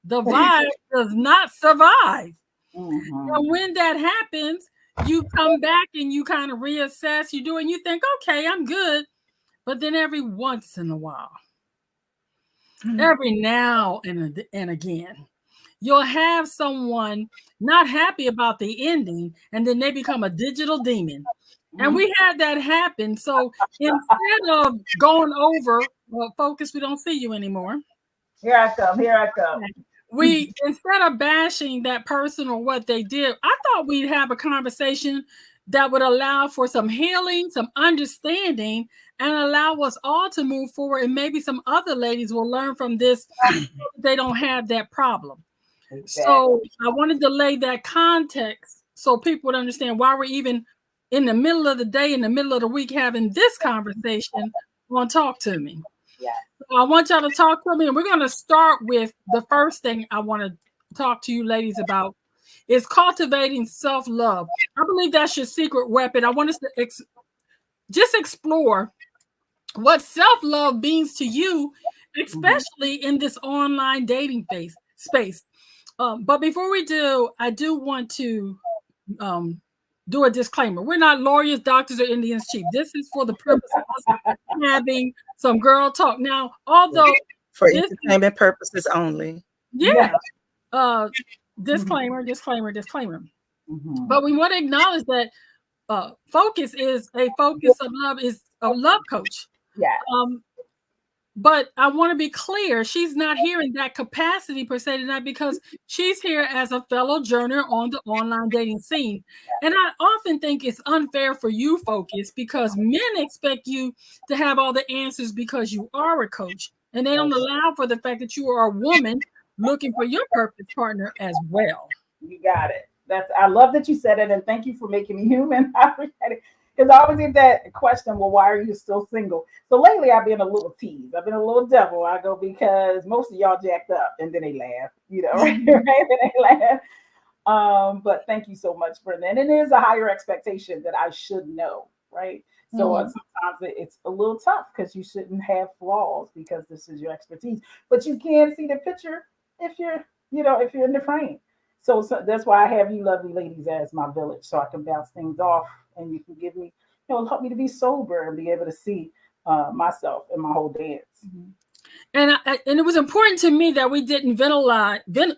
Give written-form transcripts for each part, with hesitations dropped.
the vibe does not survive. Mm-hmm. And when that happens, you come back and you kind of reassess, you do, and you think, okay, I'm good. But then every once in a while, every now and again, you'll have someone not happy about the ending, and then they become a digital demon. And Mm-hmm. we had that happen. So instead of going over, well, focus, we don't see you anymore. Here I come. Here I come. We, instead of bashing that person or what they did, I thought we'd have a conversation that would allow for some healing, some understanding, and allow us all to move forward. And maybe some other ladies will learn from this so that they don't have that problem. Exactly. So I wanted to lay that context so people would understand why we're even in the middle of the day, in the middle of the week, having this conversation on Talk to Me. Yeah. So I want y'all to talk to me, and we're going to start with the first thing I want to talk to you ladies about is cultivating self-love. I believe that's your secret weapon. I want us to just explore what self-love means to you, Mm-hmm. especially in this online dating space. But before we do, I do want to um, do a disclaimer. We're not lawyers, doctors, or Indians chief. This is for the purpose of us having some girl talk. Now, Yeah. although For this is, entertainment purposes only. Yeah. yeah, uh, Mm-hmm. disclaimer. Mm-hmm. But we want to acknowledge that Focus is a focus of love, is a love coach. Yes. Um, But I want to be clear, she's not here in that capacity per se tonight because she's here as a fellow journer on the online dating scene. And I often think it's unfair for you, Focus, because men expect you to have all the answers because you are a coach. And they don't That's allow for the fact that you are a woman looking for your perfect partner as well. You got it. That's. I love that you said it, and thank you for making me human. I appreciate it because I always get that question. Well, why are you still single? So lately, I've been a little tease. I've been a little devil. I go because most of y'all jacked up, and then they laugh. You know, right? Right? Then they laugh. But thank you so much for that. And it is a higher expectation that I should know, right? So Mhm. sometimes it's a little tough because you shouldn't have flaws because this is your expertise, but you can see the picture if you're, if you're in the frame. So that's why I have you lovely ladies as my village, so I can bounce things off, and you can give me, help me to be sober and be able to see myself in my whole dance. Mhm. And it was important to me that we didn't villainize the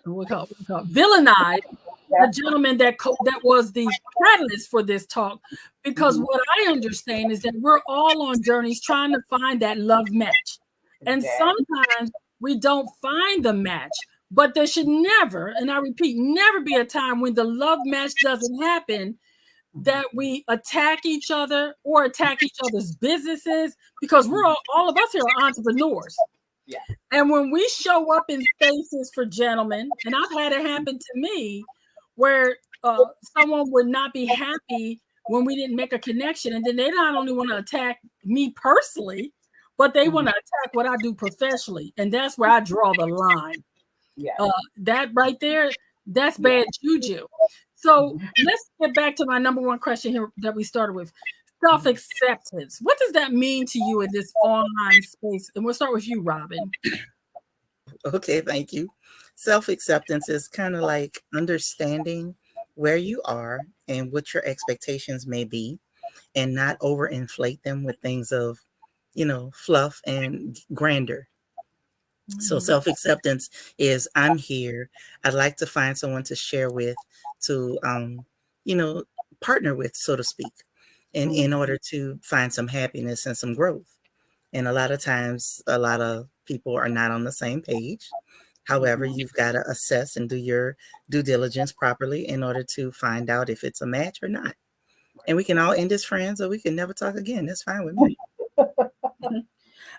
Yeah. gentleman that was the catalyst for this talk, because Hmm. what I understand is that we're all on journeys trying to find that love match, and Exactly. sometimes we don't find the match. But there should never, and I repeat, never be a time when the love match doesn't happen Hmm. that we attack each other or attack each other's businesses, because we're all of us here are entrepreneurs. Yeah. And when we show up in spaces for gentlemen, and I've had it happen to me where someone would not be happy when we didn't make a connection. And then they not only want to attack me personally, but they want Hmm. to attack what I do professionally. And that's where I draw the line. Yes. Uh, that right there, that's Yeah. bad juju. So Mhm. let's get back to my number one question here that we started with. Self acceptance. What does that mean to you in this online space? And we'll start with you, Robin. Okay, thank you. Self acceptance is kind of like understanding where you are and what your expectations may be, and not overinflate them with things of, fluff and grandeur. So Mhm. self acceptance is I'm here. I'd like to find someone to share with, to you know, partner with, so to speak, in Mhm. order to find some happiness and some growth. And a lot of times, a lot of people are not on the same page. However, Mhm. you've got to assess and do your due diligence properly in order to find out if it's a match or not. And we can all end as friends, or we can never talk again. That's fine with me.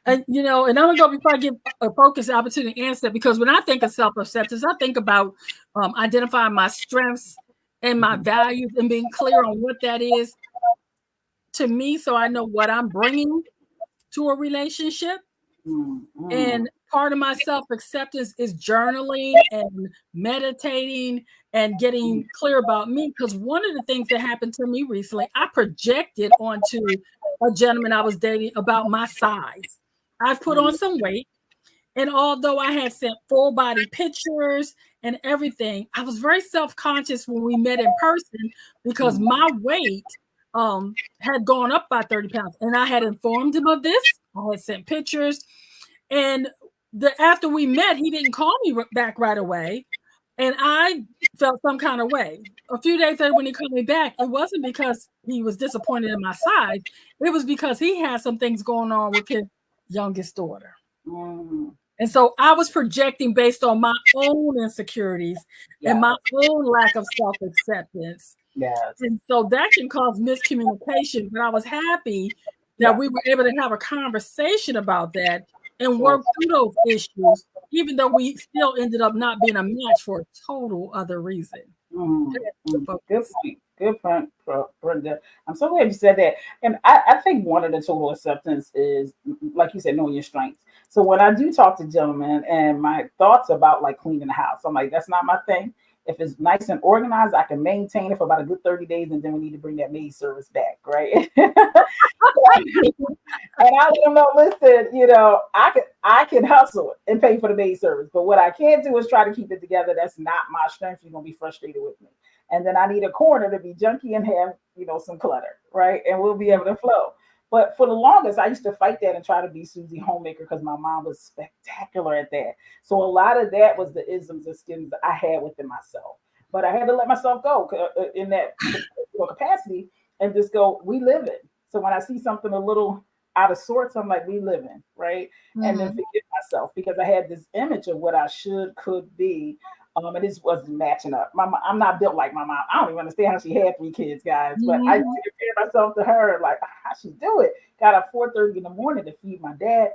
And and I'm gonna go before I give a focus opportunity to answer that, because when I think of self-acceptance, I think about identifying my strengths and my Mhm. values and being clear on what that is to me, so I know what I'm bringing to a relationship. Mhm. Mhm. And part of my self-acceptance is journaling and meditating and getting clear about me. Because one of the things that happened to me recently, I projected onto a gentleman I was dating about my size. I've put on Mhm. some weight. And although I had sent full body pictures and everything, I was very self-conscious when we met in person because my weight had gone up by 30 pounds. And I had informed him of this. I had sent pictures. And after we met, he didn't call me back right away. And I felt some kind of way. A few days later, when he called me back, it wasn't because he was disappointed in my size. It was because he had some things going on with his youngest daughter. Mm. And so I was projecting based on my own insecurities and my own lack of self-acceptance. Yes. And so that can cause miscommunication. But I was happy that we were able to have a conversation about that and work through those issues, even though we still ended up not being a match for a total other reason. Good point. Good point, Brenda. I'm so glad you said that. And I think one of the total acceptance is, like you said, knowing your strengths. So when I do talk to gentlemen and my thoughts about like cleaning the house, I'm like, that's not my thing. If it's nice and organized, I can maintain it for about a good 30 days, and then we need to bring that maid service back, right? And I let them know, listen, I can hustle and pay for the maid service, but what I can't do is try to keep it together. That's not my strength. You're gonna be frustrated with me. And then I need a corner to be junky and have, some clutter, right? And we'll be able to flow. But for the longest, I used to fight that and try to be Susie Homemaker because my mom was spectacular at that. So a lot of that was the isms and skins that I had within myself. But I had to let myself go in that capacity and just go, we live it. So when I see something a little out of sorts, I'm like, we living, right? Mm-hmm. And then forgive myself because I had this image of what I could be. And it just wasn't matching up. I'm not built like my mom. I don't even understand how she had 3 kids, guys. But I compare myself to her, like how she do it. Got up 4:30 in the morning to feed my dad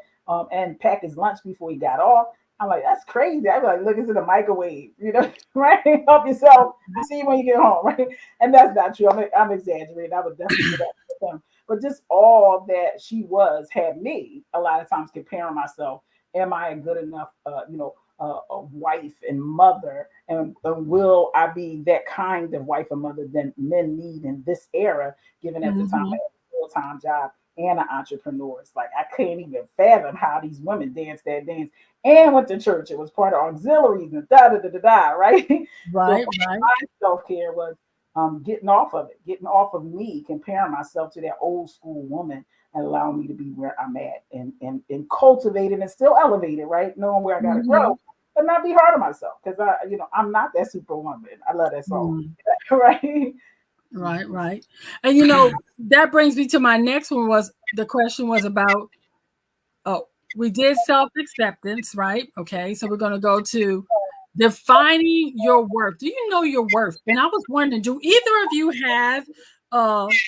and pack his lunch before he got off. I'm like, that's crazy. I'd be like, look, it's in the microwave, right? Help yourself. See you when you get home, right? And that's not true. I'm exaggerating. I would definitely do that with him. But just all that she had me a lot of times comparing myself. Am I a good enough, a wife and mother, and will I be that kind of wife and mother that men need in this era, given at the time I had a full-time job and an entrepreneur? It's like I couldn't even fathom how these women danced that dance and went to church. It was part of auxiliaries and right? Right. My self-care was getting off of me, comparing myself to that old school woman and allowing me to be where I'm at and cultivated and still elevated, right? Knowing where I gotta grow, but not be hard on myself because I'm not that superwoman. I love that song. Right. Right. And that brings me to my next one. Was the question was about, we did self-acceptance, right? Okay, so we're going to go to defining your worth. Do you know your worth? And I was wondering, do either of you have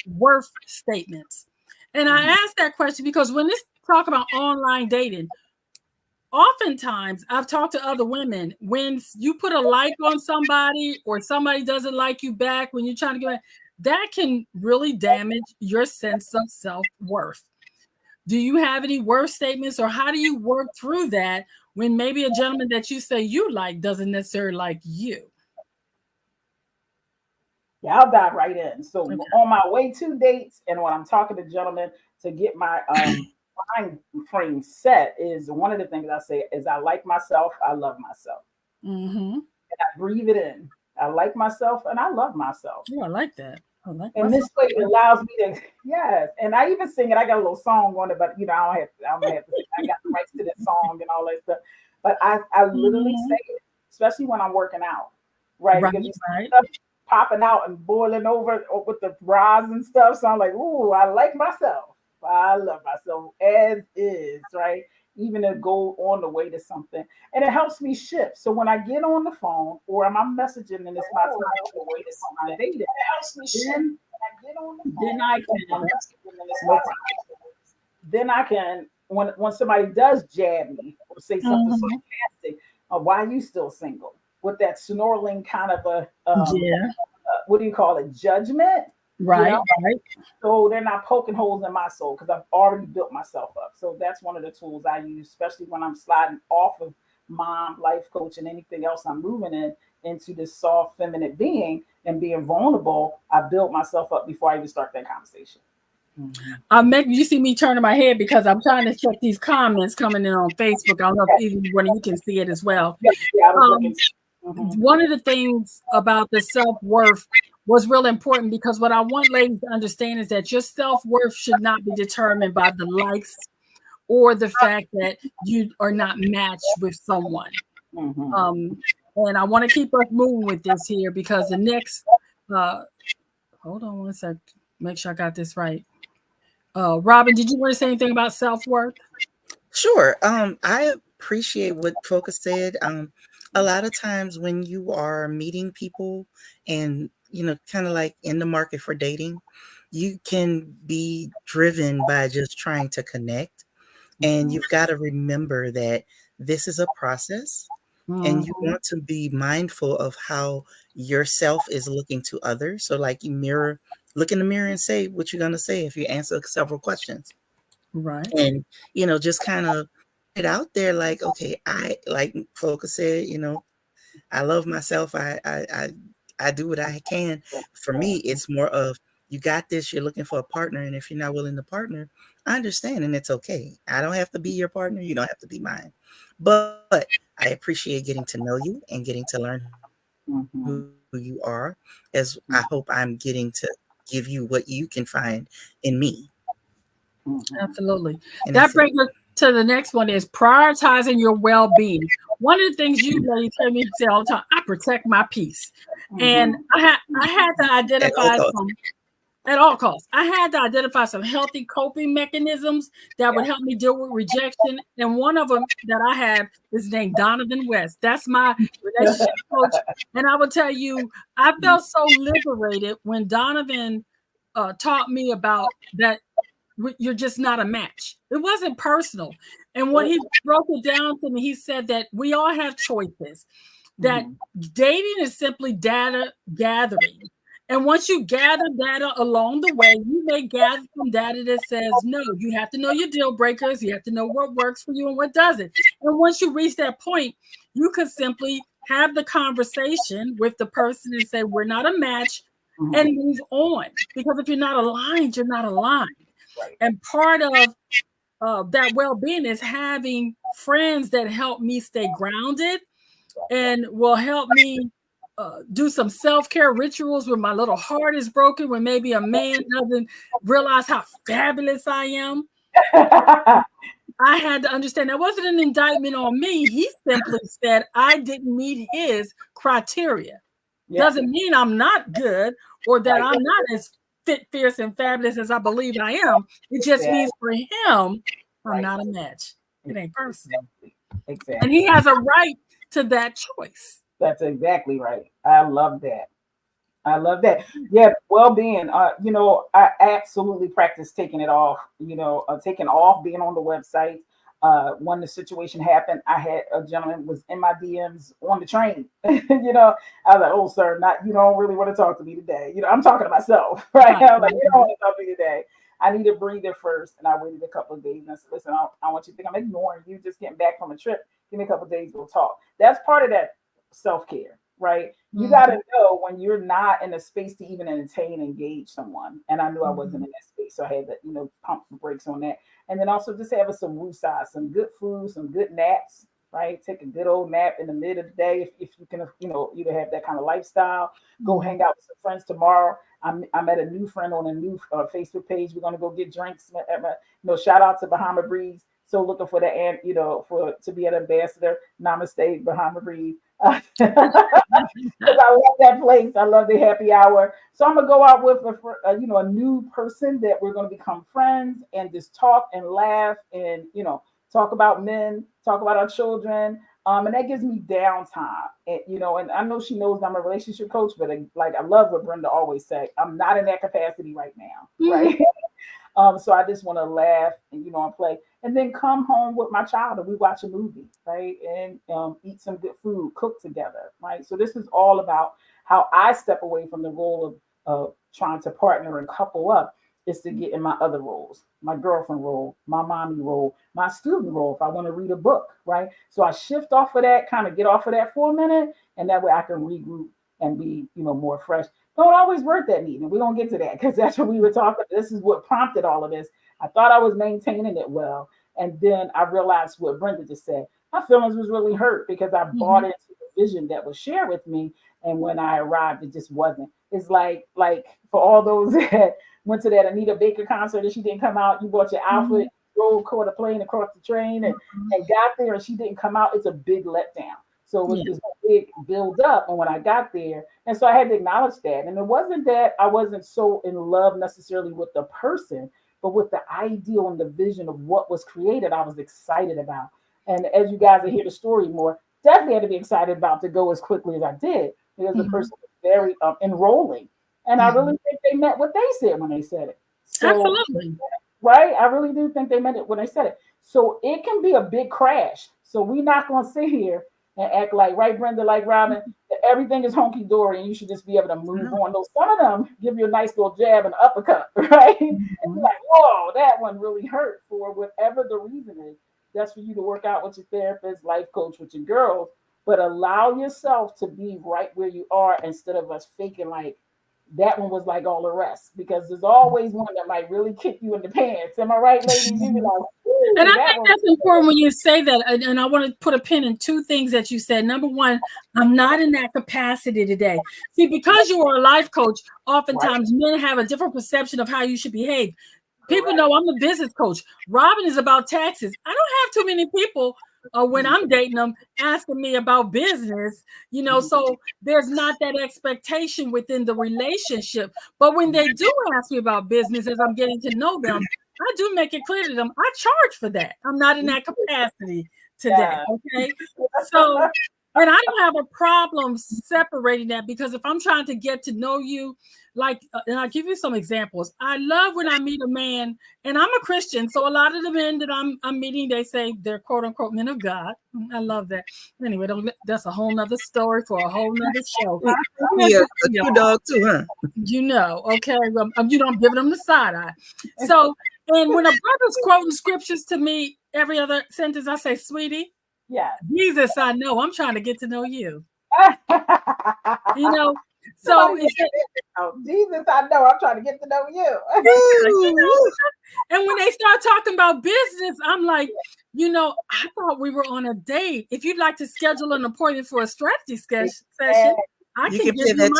worth statements? And I asked that question because when this talk about online dating, oftentimes I've talked to other women, when you put a like on somebody or somebody doesn't like you back when you're trying to get, that can really damage your sense of self-worth. Do you have any worth statements, or how do you work through that when maybe a gentleman that you say you like doesn't necessarily like you? Yeah, I'll dive right in. So on my way to dates and when I'm talking to gentlemen to get my mind frame set, is one of the things I say is I like myself, I love myself. And I breathe it in. I like myself and I love myself. Oh, I like that. And this way it allows me to, yes. And I even sing it. I got a little song on it, but I don't have to sing. I got the rights to that song and all that stuff. But I literally say it, especially when I'm working out, right? Because you see stuff popping out and boiling over with the bras and stuff. So I'm like, ooh, I like myself. I love myself as is, right? Even to go on the way to something. And it helps me shift. So when I get on the phone or I'm messaging and it's my time on the way to something, it helps me shift. Then I can, when somebody does jab me or say something sarcastic, why are you still single? With that snarling kind of a what do you call it? Judgment. Right. So they're not poking holes in my soul because I've already built myself up. So that's one of the tools I use, especially when I'm sliding off of mom, life coach, and anything else I'm moving into this soft, feminine being and being vulnerable. I built myself up before I even start that conversation. You see me turning my head because I'm trying to check these comments coming in on Facebook. I don't know if even one of you can see it as well. Yeah, I was looking. One of the things about the self-worth was real important because what I want ladies to understand is that your self-worth should not be determined by the likes or the fact that you are not matched with someone. And I want to keep us moving with this here because the next, hold on one sec, make sure I got this right. Robin, did you want to say anything about self-worth? Sure. I appreciate what Focus said. A lot of times when you are meeting people and, kind of like in the market for dating, you can be driven by just trying to connect. And you've got to remember that this is a process and you want to be mindful of how yourself is looking to others. So like look in the mirror and say what you're going to say if you answer several questions. Right. And, just kind of it out there like, okay, like Focus said, I love myself. I do what I can. For me, it's more of you got this, you're looking for a partner. And if you're not willing to partner, I understand and it's okay. I don't have to be your partner. You don't have to be mine. But I appreciate getting to know you and getting to learn who you are, as I hope I'm getting to give you what you can find in me. Absolutely. And that's That it. brings us to the next one is prioritizing your well-being. One of the things you ladies hear me say all the time, I protect my peace. And I had to At all identify costs. some at all costs. I had to identify some healthy coping mechanisms that would help me deal with rejection. And one of them that I have is named Donovan West. That's my relationship coach. And I will tell you, I felt so liberated when Donovan taught me about that you're just not a match. It wasn't personal. And when he broke it down to me, he said that we all have choices, that dating is simply data gathering. And once you gather data along the way, you may gather some data that says, no, you have to know your deal breakers. You have to know what works for you and what doesn't. And once you reach that point, you could simply have the conversation with the person and say, we're not a match and move on. Because if you're not aligned, you're not aligned. And part of that well-being is having friends that help me stay grounded and will help me do some self-care rituals when my little heart is broken, when maybe a man doesn't realize how fabulous I am. I had to understand that wasn't an indictment on me. He simply said I didn't meet his criteria. Doesn't mean I'm not good or that I'm not as fit, fierce, and fabulous as I believe I am. It just means for him, I'm not a match. It ain't personal. Exactly. And he has a right to that choice. That's exactly right. I love that. I love that. Yeah, well-being. I absolutely practice taking it off. Taking off being on the website. When the situation happened, I had a gentleman was in my DMs on the train. I was like, "Oh, sir, not you don't really want to talk to me today." I'm talking to myself, right? I'm like, "You don't want to talk to me today." I need to breathe it first, and I waited a couple of days. And I said, "Listen, I want you to think I'm ignoring you. Just getting back from a trip. Give me a couple of days. We'll talk." That's part of that self-care, right? You got to know when you're not in a space to even entertain, engage someone. And I knew I wasn't in that space. So I had to, pump the brakes on that. And then also just having some woosah, some good food, some good naps, right? Take a good old nap in the middle of the day. If you can, either have that kind of lifestyle, go hang out with some friends tomorrow. I met a new friend on a new Facebook page. We're going to go get drinks. Shout out to Bahama Breeze. So looking for the to be an ambassador. Namaste, Bahama Breeze. Because I love that place. I love the happy hour. So I'm gonna go out with a new person that we're gonna become friends and just talk and laugh and talk about men, talk about our children. And that gives me downtime. And I know she knows I'm a relationship coach, but like I love what Brenda always say. I'm not in that capacity right now, right? So I just want to laugh and and play, and then come home with my child and we watch a movie, right? And eat some good food, cook together, right? So this is all about how I step away from the role of trying to partner and couple up, is to get in my other roles, my girlfriend role, my mommy role, my student role. If I want to read a book, right? So I shift off of that, kind of get off of that for a minute, and that way I can regroup and be more fresh. don't always work that neat. And we're going to get to that because that's what we were talking. This is what prompted all of this. I thought I was maintaining it well. And then I realized what Brenda just said. My feelings was really hurt because I bought into the vision that was shared with me. And when I arrived, it just wasn't. It's like for all those that went to that Anita Baker concert and she didn't come out, you bought your outfit, drove, caught a plane across the train and got there and she didn't come out. It's a big letdown. So it was this big build up. And when I got there, and so I had to acknowledge that. And it wasn't that I wasn't so in love necessarily with the person, but with the ideal and the vision of what was created, I was excited about. And as you guys will hear the story more, definitely had to be excited about to go as quickly as I did because the person was very enrolling. And I really think they meant what they said when they said it. So, Absolutely. Right? I really do think they meant it when they said it. So it can be a big crash. So we're not going to sit here and act like, right, Brenda, like Robin, that everything is honky dory and you should just be able to move on. Though some of them give you a nice little jab and uppercut, right? And you're like, whoa, that one really hurt for whatever the reason is. That's for you to work out with your therapist, life coach, with your girls, but allow yourself to be right where you are instead of us faking like that one was like all the rest, because there's always one that might really kick you in the pants. Am I right, ladies? You be like, and I think that's important when you say that. And I want to put a pin in two things that you said. Number one, I'm not in that capacity today. See, because you are a life coach, oftentimes men have a different perception of how you should behave. People know I'm a business coach. Robin is about taxes. I don't have too many people when I'm dating them asking me about business, so there's not that expectation within the relationship. But when they do ask me about business, as I'm getting to know them, I do make it clear to them, I charge for that. I'm not in that capacity today. Okay. So, and I don't have a problem separating that, because if I'm trying to get to know you, and I'll give you some examples. I love when I meet a man, and I'm a Christian, so a lot of the men that I'm meeting, they say they're quote unquote men of God. I love that. Anyway, that's a whole nother story for a whole nother show. Yeah, a dog too, huh? Okay. I'm giving them the side eye. So, and when a brother's quoting scriptures to me, every other sentence I say, sweetie, Jesus, I know. I'm trying to get to know you. So Jesus, I know. I'm trying to get to know you. And when they start talking about business, I'm like, I thought we were on a date. If you'd like to schedule an appointment for a strategy session, I can pay that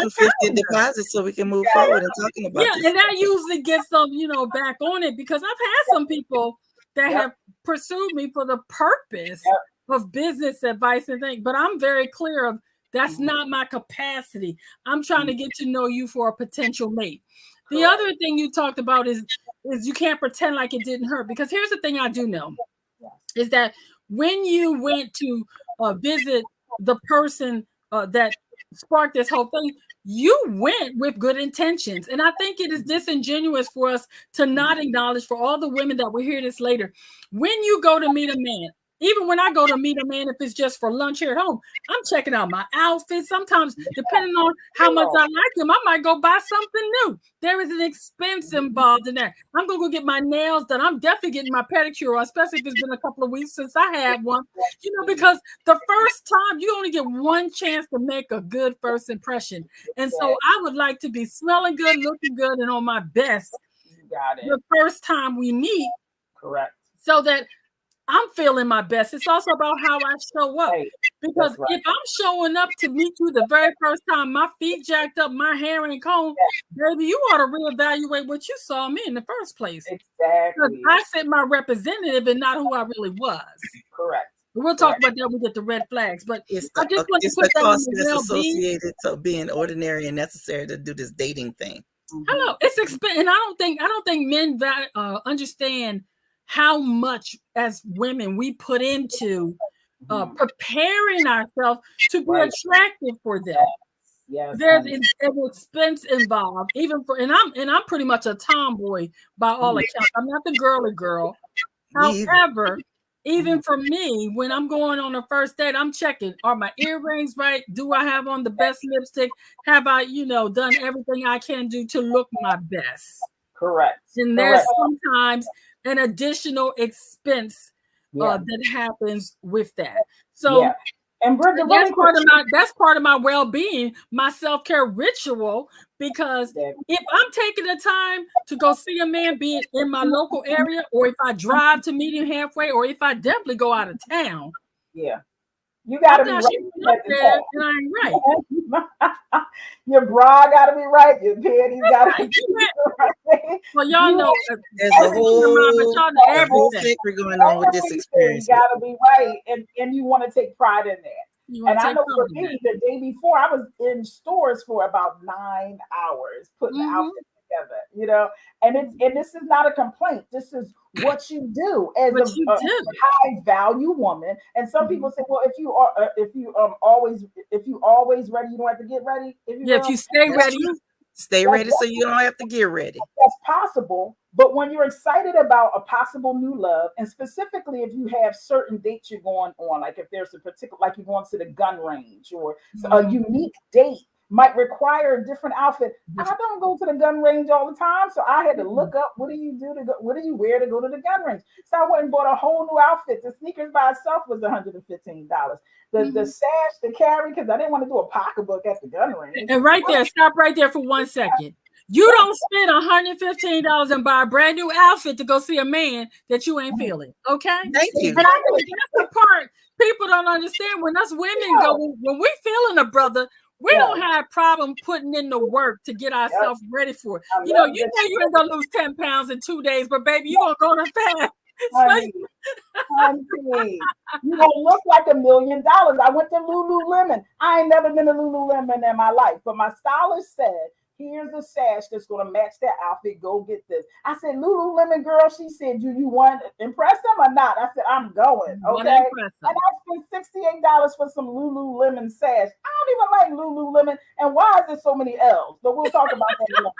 $250 deposit so we can move forward and talking about this. And that usually gets them, back on it, because I've had some people that have pursued me for the purpose of business advice and things, but I'm very clear of that's not my capacity. I'm trying to get to know you for a potential mate. The other thing you talked about is you can't pretend like it didn't hurt, because here's the thing I do know is that when you went to visit the person that sparked this whole thing, you went with good intentions. And I think it is disingenuous for us to not acknowledge, for all the women that will hear this later, when you go to meet a man, even when I go to meet a man, if it's just for lunch here at home, I'm checking out my outfit. Sometimes, depending on how much I like him, I might go buy something new. There is an expense involved in that. I'm going to go get my nails done. I'm definitely getting my pedicure on, especially if it's been a couple of weeks since I had one. Because the first time, you only get one chance to make a good first impression. And so I would like to be smelling good, looking good, and on my best the first time we meet. Correct. So that I'm feeling my best. It's also about how I show up. Because if I'm showing up to meet you the very first time, my feet jacked up, my hair ain't combed, baby, you ought to reevaluate what you saw me in the first place. Exactly. Because I said my representative and not who I really was. Correct. We'll talk about that when we get the red flags. But I just want to put that cost that's associated to being ordinary and necessary to do this dating thing. Hello, it's expensive, and I don't think men understand how much as women we put into preparing ourselves to be attractive for them. There's an expense involved, even for, and I'm pretty much a tomboy by all accounts. I'm not the girly girl. However, even for me, when I'm going on a first date, I'm checking, are my earrings right? Do I have on the best lipstick? Have I, done everything I can do to look my best? Correct. And there's sometimes an additional expense that happens with that. So and Brenda, that's part of my well-being, my self-care ritual. Because Exactly. if I'm taking the time to go see a man, be it in my local area, or if I drive to meet him halfway, or if I definitely go out of town, Yeah. You got I'm to be not right showing up at the there and I ain't right. top. Your bra got to be right. Your panties got to be right. Well, y'all You know There's a everything around, but y'all know the whole everything. figure going on with this everything experience. got to be right, and you want to take pride in that. You And want to I take know for pride in me, that. the day before, I was in stores for about 9 hours putting the Mm-hmm. outfit together. And this is not a complaint. This is what you do as What a, you a do. high value woman. And some Mhm. people say, well, if you always ready, you don't have to get ready. If you Yeah, if will, you stay That's ready, true. Stay that's ready so you don't have to get ready. that's possible. But when you're excited about a possible new love, and specifically if you have certain dates you're going on, like if there's a particular, like you're going to the gun range, or a unique date might require a different outfit. I don't go to the gun range all the time, so I had to look up what do you do to go, what do you wear to go to the gun range. So I went and bought a whole new outfit. The sneakers by itself was $115. The sash to carry, because I didn't want to do a pocketbook at the gun range. and right there, stop right there for 1 second. You don't spend $115 and buy a brand new outfit to go see a man that you ain't feeling. Okay. Thank you. And I think that's the part people don't understand. When us women go, when we feeling a brother, we don't have problem putting in the work to get ourselves ready for it. You know you ain't gonna lose 10 pounds in 2 days, but baby, you gonna go to fast. Honey, you gonna look like $1,000,000. I went to Lululemon. I ain't never been to Lululemon in my life, but my stylist said, "Here's a sash that's gonna match that outfit. Go get this." I said, "Lululemon girl." She said, "Do you want to impress them or not?" I said, "I'm going." Okay, and I spent $68 for some Lululemon sash. I don't even like Lululemon, and why is there so many L's? But we'll talk about that in a minute.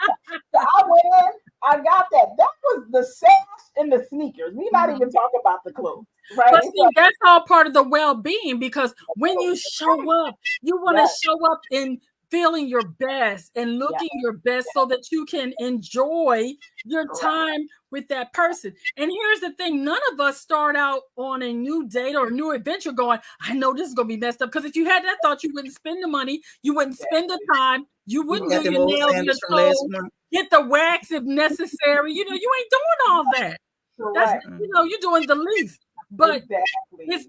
So I went in. I got that. That was the sash and the sneakers. We not even talking about the clothes, right? But see, that's all part of the well-being, because when you show up, you want to show up in feeling your best and looking your best so that you can enjoy your time with that person. And here's the thing, none of us start out on a new date or a new adventure going, I know this is going to be messed up. Because if you had that thought, you wouldn't spend the money, you wouldn't spend the time, you wouldn't do your nails, your toes, get the wax if necessary. You ain't doing all that. That's, you're doing the least. But it's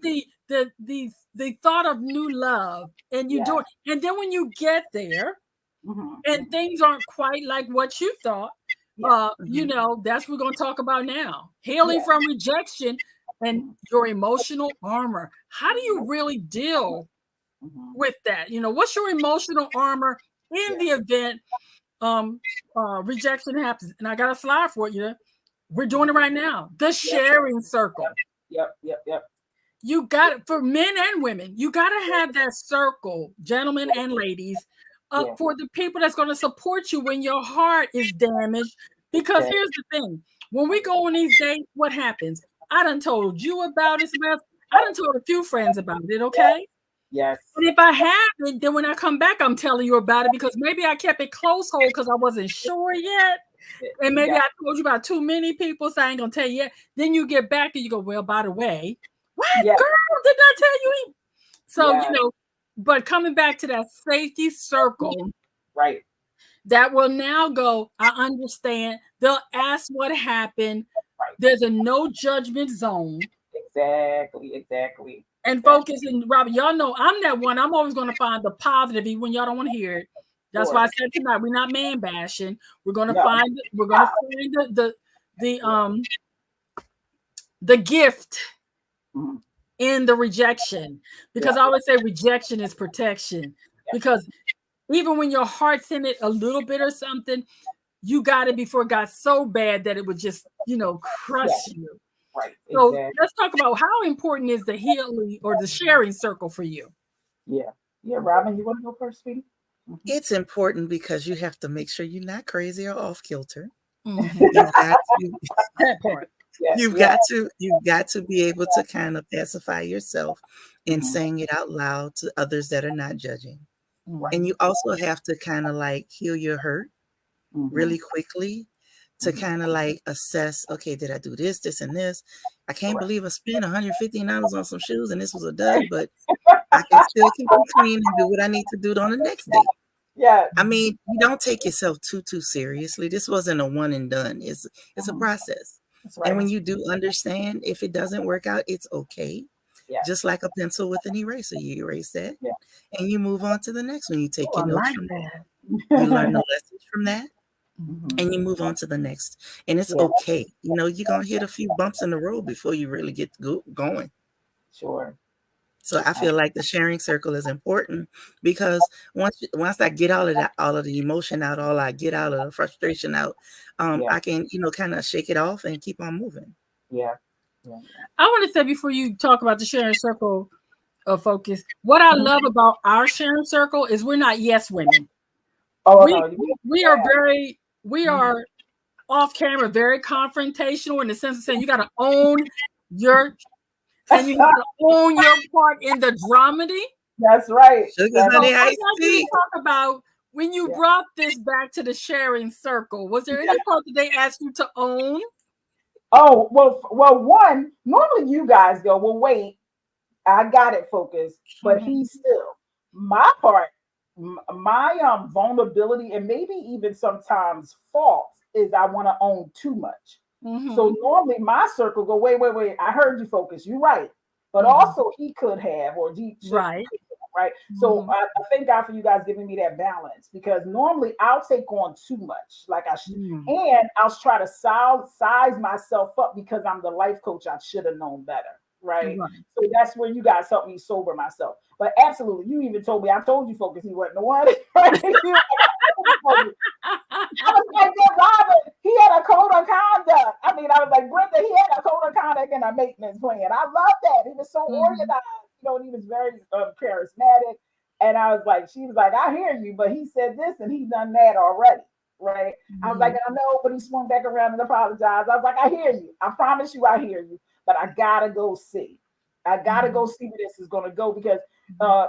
the thought of new love, and you do it. And then when you get there and things aren't quite like what you thought, that's what we're going to talk about now. Healing from rejection and your emotional armor. How do you really deal with that? What's your emotional armor in the event rejection happens? And I got a slide for you. We're doing it right now. The sharing circle. Yep. You got it for men and women. You got to have that circle, gentlemen and ladies, for the people that's going to support you when your heart is damaged. Because here's the thing: when we go on these dates, what happens? I done told you about it. I done told a few friends about it. Okay. Yes. But if I haven't, then when I come back, I'm telling you about it, because maybe I kept it close hold because I wasn't sure yet. And maybe I told you about too many people, so I ain't gonna tell you yet. Then you get back and you go, well, by the way, what girl did I tell you? So, but coming back to that safety circle, right? That will now go, I understand. They'll ask what happened. Right. There's a no judgment zone. Exactly. And focus, and Robert, y'all know I'm that one. I'm always going to find the positive even when y'all don't want to hear it. That's why I said tonight we're not man bashing. We're gonna find the gift in the rejection, because I always say rejection is protection. Because even when your heart's in it a little bit or something, you got it before it got so bad that it would just crush you. Right. So let's talk about how important is the healing or the sharing circle for you. Yeah. Robin, you want to go first, sweetie? It's important because you have to make sure you're not crazy or off kilter. You've got to be able to kind of pacify yourself in saying it out loud to others that are not judging. Right. And you also have to kind of like heal your hurt really quickly to kind of like assess, okay, did I do this, and this? I can't believe I spent $115 on some shoes and this was a dud, but I can still keep them clean and do what I need to do on the next date. Yeah. I mean, you don't take yourself too seriously. This wasn't a one and done. It's a process. That's And right. when you do understand, if it doesn't work out, it's okay. Yeah. Just like a pencil with an eraser, you erase that, Yeah. and you move on to the next one. You take Oh, your I notes like from that. that. You learn the lessons from that, Mhm. and you move on to the next. And it's Yeah. okay. You know, you're gonna hit a few bumps in the road before you really get going. Sure. So I feel like the sharing circle is important because once I get all of that, all of the emotion out, all I get out of the frustration out, Yeah. I can, kind of shake it off and keep on moving. Yeah. Yeah. I want to say before you talk about the sharing circle of focus, what I love about our sharing circle is we're not yes women. Oh We no. we are we are off camera very confrontational in the sense of saying you got to own your and you have to own your part in the dramedy. That's right. Sugar, That's So honey, I'd iced like you to tea. talk about when you yeah. brought this back to the sharing circle. Was there any part that they asked you to own? Oh well. One normally you guys go. Well, wait. I got it, focused, but Mhm. he still my part, my vulnerability, and maybe even sometimes fault is I want to own too much. So Mhm. normally my circle go, wait. I heard you, focus. You're right, but Mhm. also he could have or he should. Right. Right. So Mhm. I thank God for you guys giving me that balance because normally I'll take on too much. Like I should, Mhm. and I'll try to size myself up because I'm the life coach. I should have known better. Right. Right. So that's where you guys helped me sober myself. But absolutely, you even told me, I told you, focus, he wasn't the one. Right? I was like that Robin. He had a code of conduct. I mean, I was like Brenda. He had a code of conduct and a maintenance plan. I love that. He was so Mhm. organized. And he was very charismatic. And I was like, she was like, I hear you, but he said this and he done that already. Right. I was like, Mhm. I know, but he swung back around and apologized. I was like, I hear you. I promise you, I hear you. But I gotta go see. I gotta go Mhm. see where this is gonna go because Mhm.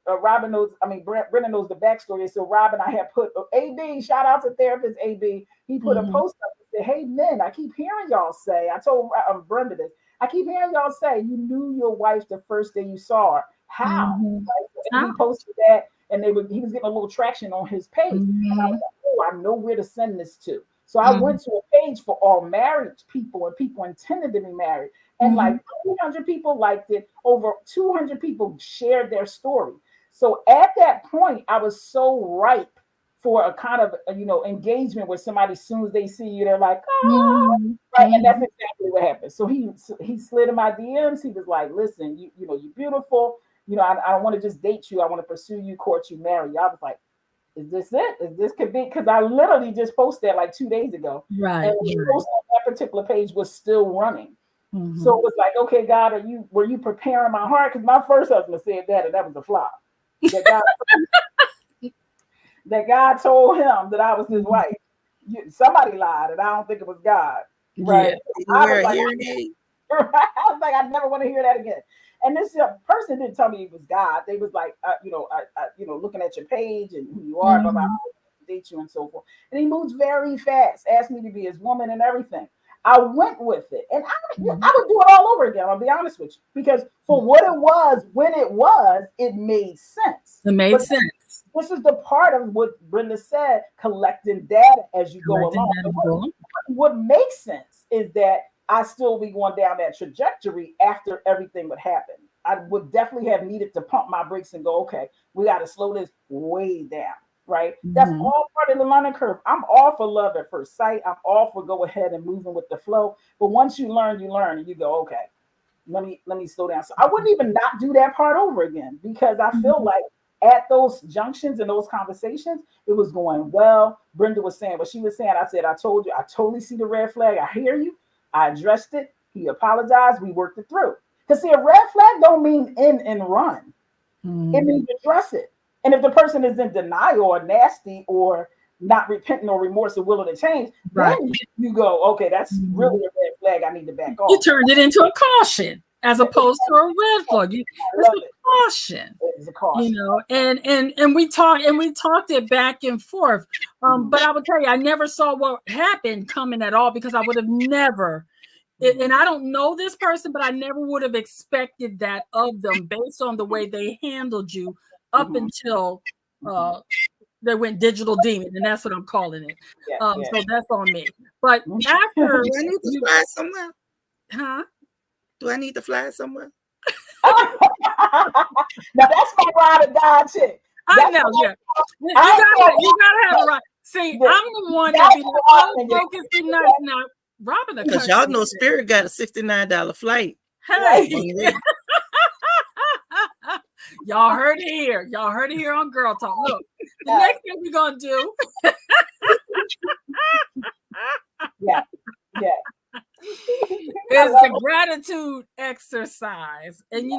uh, Robin knows, I mean, Brenda knows the backstory. So Robin, I had put AB, shout out to therapist AB. He put a Mhm. post up and said, hey, men, I keep hearing y'all say, I told Brenda this, I keep hearing y'all say you knew your wife the first day you saw her. How? Mhm. Like, and he Ah. posted that and he was getting a little traction on his page. And I was Mhm. like, oh, I know where to send this to. So I Mhm. went to a page for all married people and people intended to be married. And like Mhm. 300 people liked it. Over 200 people shared their story. So at that point, I was so ripe for a kind of engagement where somebody, as soon as they see you, they're like, oh, Mhm. right. And that's Mhm. exactly what happened. So he slid in my DMs. He was like, listen, you're beautiful. I don't want to just date you. I want to pursue you, court you, marry you. I was like, is this it? Is this could be? Because I literally just posted that like 2 days ago, and Right. the Right. post on that particular page was still running. So Mhm. it was like, okay, God, were you preparing my heart? Because my first husband said that, and that was a flop. That God that God told him that I was his Mhm. wife. Somebody lied, and I don't think it was God. Yeah. Right? Did you I wear was a like, hearing aid? I was like, I never want to hear that again. And this person didn't tell me it was God. They was like, looking at your page and who you are, blah blah, Mhm. date you and so forth. And he moves very fast. Asked me to be his woman and everything. I went with it, and I Mhm. would do it all over again. I'll be honest with you, because for what it was, when it was, it made sense. It made But sense. this is the part of what Brenda said, collecting data as you go Collecting along. that and going. What makes sense is that I still be going down that trajectory after everything would happen. I would definitely have needed to pump my brakes and go, okay, we got to slow this way down, right? That's Mhm. all part of the learning curve. I'm all for love at first sight. I'm all for go ahead and moving with the flow. But once you learn, and you go, okay, let me slow down. So I wouldn't even not do that part over again because I feel Mhm. like at those junctions and those conversations, it was going well. Brenda was saying what she was saying. I said, I told you, I totally see the red flag. I hear you. I addressed it. He apologized. We worked it through. Because see, a red flag don't mean in and run. It Mhm. means address it. And if the person is in denial or nasty or not repenting or remorse or willing to change, then Right. you go, okay, that's really Mhm. a red flag. I need to back You off. turned it into a caution as opposed to a red flag. I It's love a it. caution, It's a caution. and we talked it back and forth. But I will tell you, I never saw what happened coming at all because I would have never. And I don't know this person, but I never would have expected that of them based on the way they handled you up Mhm, until mhm, uh, they went digital demon, and that's what I'm calling it. Yeah, So that's on me. But after Do I need to fly somewhere? huh? Do I need to fly somewhere? Now that's my ride or die chick. I know, yeah. You gotta have the right. See, I'm the one that be like, oh, focus be nice now. Robin, Because y'all know Spirit got a $69 flight. Hey, y'all heard it here. Y'all heard it here on Girl Talk. Look, the next thing we're gonna do. Yeah. Is the gratitude exercise. And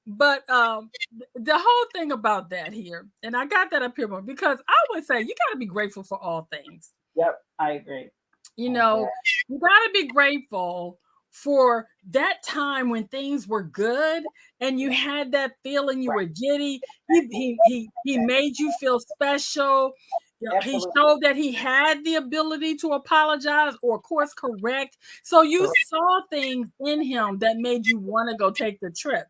but the whole thing about that here, and I got that up here more because I would say you got to be grateful for all things. Yep, I agree. You got to be grateful for that time when things were good and you had that feeling you were giddy. He made you feel special. He showed that he had the ability to apologize or course correct. So you saw things in him that made you want to go take the trip.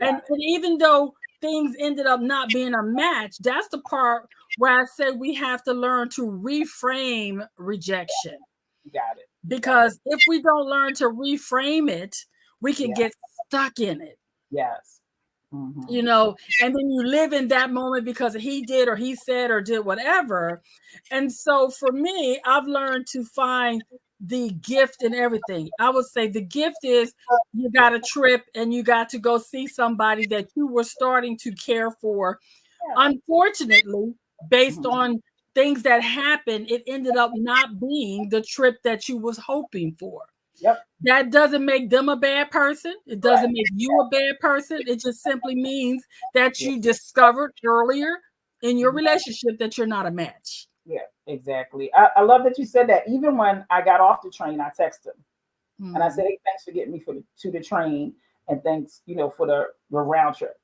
And even though things ended up not being a match, that's the part where I say we have to learn to reframe rejection. Got it. Because if we don't learn to reframe it, we can get stuck in it. Yes. And then you live in that moment because he did or he said or did whatever. And so for me, I've learned to find the gift in everything. I would say the gift is you got a trip and you got to go see somebody that you were starting to care for. Unfortunately, based on things that happened, it ended up not being the trip that you was hoping for. Yep. That doesn't make them a bad person. It doesn't make you a bad person. It just simply means that you discovered earlier in your relationship that you're not a match. Yeah, exactly. I love that you said that. Even when I got off the train, I texted him and I said, "Hey, thanks for getting me to the train, and thanks, for the round trip."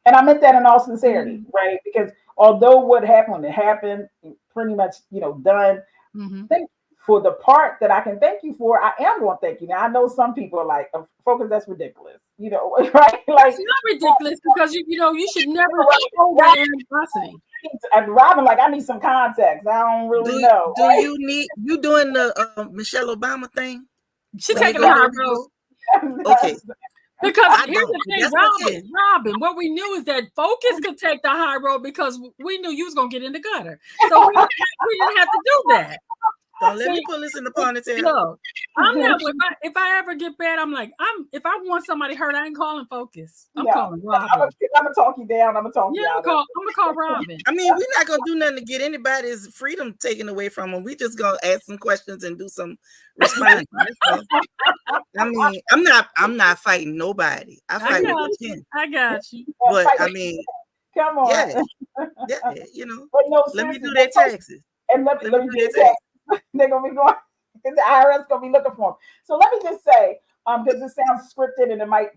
And I meant that in all sincerity, right? Because although what happened, when it happened, pretty much, done. Thank you for the part that I can thank you for. I am going to thank you. Now I know some people are like, "Focus, that's ridiculous," right? Like, it's not ridiculous because you should never show that animosity. And Robin, like, I need some context. I don't really know. Do you doing the Michelle Obama thing? She's taking the high road. Okay. Because here's the thing, Robin, what we knew is that Focus could take the high road because we knew you was going to get in the gutter. So we didn't have to do that. Don't let me pull this in the ponytail. No, I'm not. If I ever get bad, I'm like, if I want somebody hurt, I ain't calling Focus. I'm calling Robin. I'm gonna talk you down. I'm gonna talk you down. I'm gonna call Robin. I mean, we're not gonna do nothing to get anybody's freedom taken away from them. We just gonna ask some questions and do some responding. I mean, I'm not fighting nobody. I fight with Ken. I got you. But I mean, come on. Yeah, let me do their taxes. And let me do their taxes. They're gonna be going. The IRS gonna be looking for them. So let me just say, because it sounds scripted and it might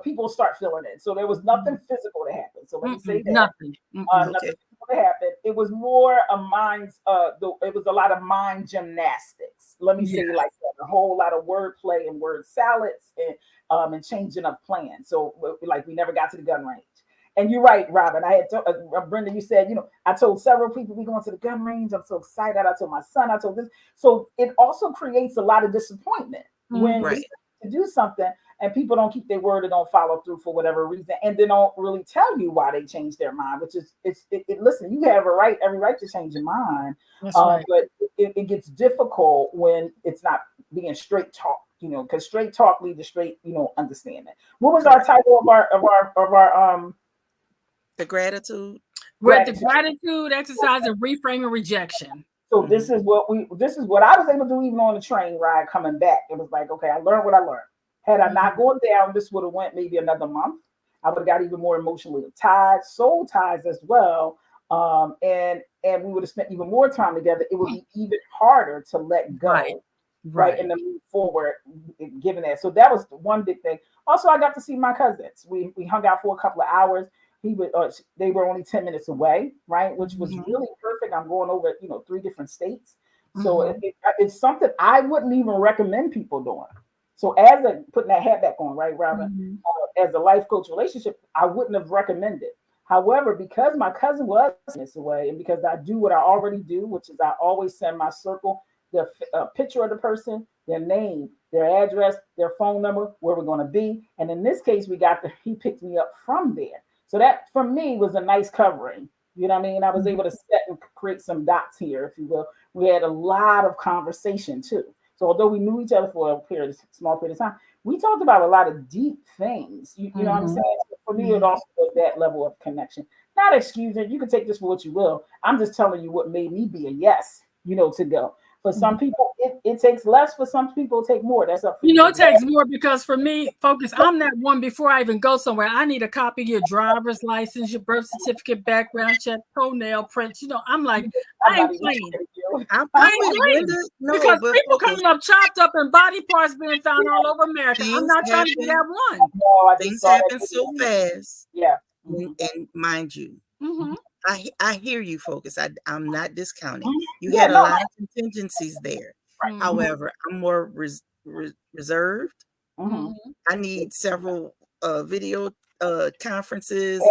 people start feeling it. So there was nothing physical to happen. So let me say that. Nothing. Nothing physical to happen. It was more a mind's. It was a lot of mind gymnastics. Let me say like that. A whole lot of wordplay and word salads and changing of plans. So like we never got to the gun range. And you're right, Robin. I had Brenda. You said, I told several people we going to the gun range. I'm so excited. I told my son. I told this. So it also creates a lot of disappointment when you to do something and people don't keep their word or don't follow through for whatever reason, and they don't really tell you why they changed their mind. Which is, listen, you have every right to change your mind, but it gets difficult when it's not being straight talk. Because straight talk leads to straight, understanding. What was our title of our the gratitude exercise and reframing rejection. So this is what I was able to do even on the train ride coming back. It was like, okay, I learned what I learned. Had I not gone down, this would have went maybe another month. I would have got even more emotionally tied, soul ties as well. And we would have spent even more time together. It would be even harder to let go. Right, and to move forward, given that. So that was one big thing. Also, I got to see my cousins. We hung out for a couple of hours. They were only 10 minutes away, right? Which was really perfect. I'm going over, 3 different states. So it's something I wouldn't even recommend people doing. So putting that hat back on, right, Robin? As a life coach relationship, I wouldn't have recommended. However, because my cousin was this way, and because I do what I already do, which is I always send my circle the picture of the person, their name, their address, their phone number, where we're going to be. And in this case, he picked me up from there. So that for me was a nice covering. You know what I mean? I was able to set and create some dots here, if you will. We had a lot of conversation too. So although we knew each other for small period of time, we talked about a lot of deep things. You know what I'm saying? So for me, it also was that level of connection. Not excusing. You can take this for what you will. I'm just telling you what made me be a yes, to go. For some people, it takes less. For some people, it takes more. That's up for you. It takes more because for me, Focus, I'm that one before I even go somewhere. I need a copy of your driver's license, your birth certificate, background check, toenail prints. I'm like, I ain't playing. I ain't playing. Because people coming up chopped up and body parts being found all over America. I'm not trying to be that one. No, things happen so fast. Yeah. And mind you, I hear you, Focus. I'm not discounting. You Yeah, had a lot of contingencies there. Right. However, I'm more reserved. I need several video conferences.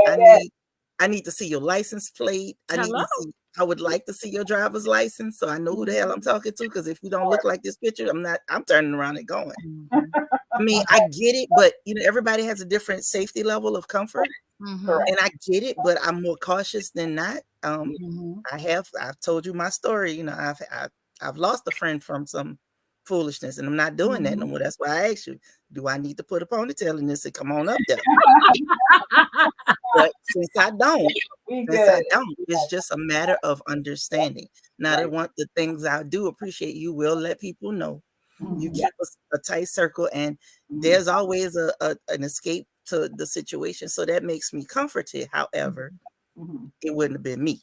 I need to see your license plate. I would like to see your driver's license so I know who the hell I'm talking to. Because if you don't look like this picture, I'm turning around and going. I mean, I get it, but everybody has a different safety level of comfort. And I get it, but I'm more cautious than not. I've told you my story. I've lost a friend from some foolishness, and I'm not doing that no more. That's why I asked you, do I need to put a ponytail in this and come on up there? But since I don't, it's just a matter of understanding. Now, the things I do appreciate, you will let people know. You keep a tight circle, and there's always an escape to the situation. So that makes me comforted. However, it wouldn't have been me.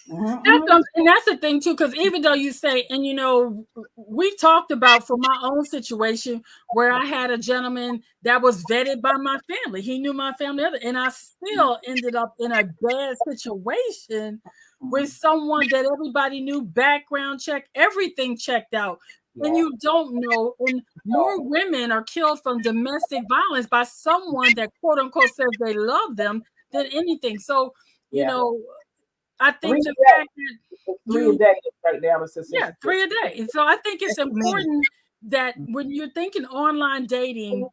And that's the thing too, because even though you say, and we've talked about for my own situation where I had a gentleman that was vetted by my family. He knew my family, and I still ended up in a bad situation with someone that everybody knew, background check, everything checked out. And you don't know, and more women are killed from domestic violence by someone that quote unquote says they love them than anything. So, I think the fact that 3 a day right now is 3 a day. And so I think it's important that when you're thinking online dating,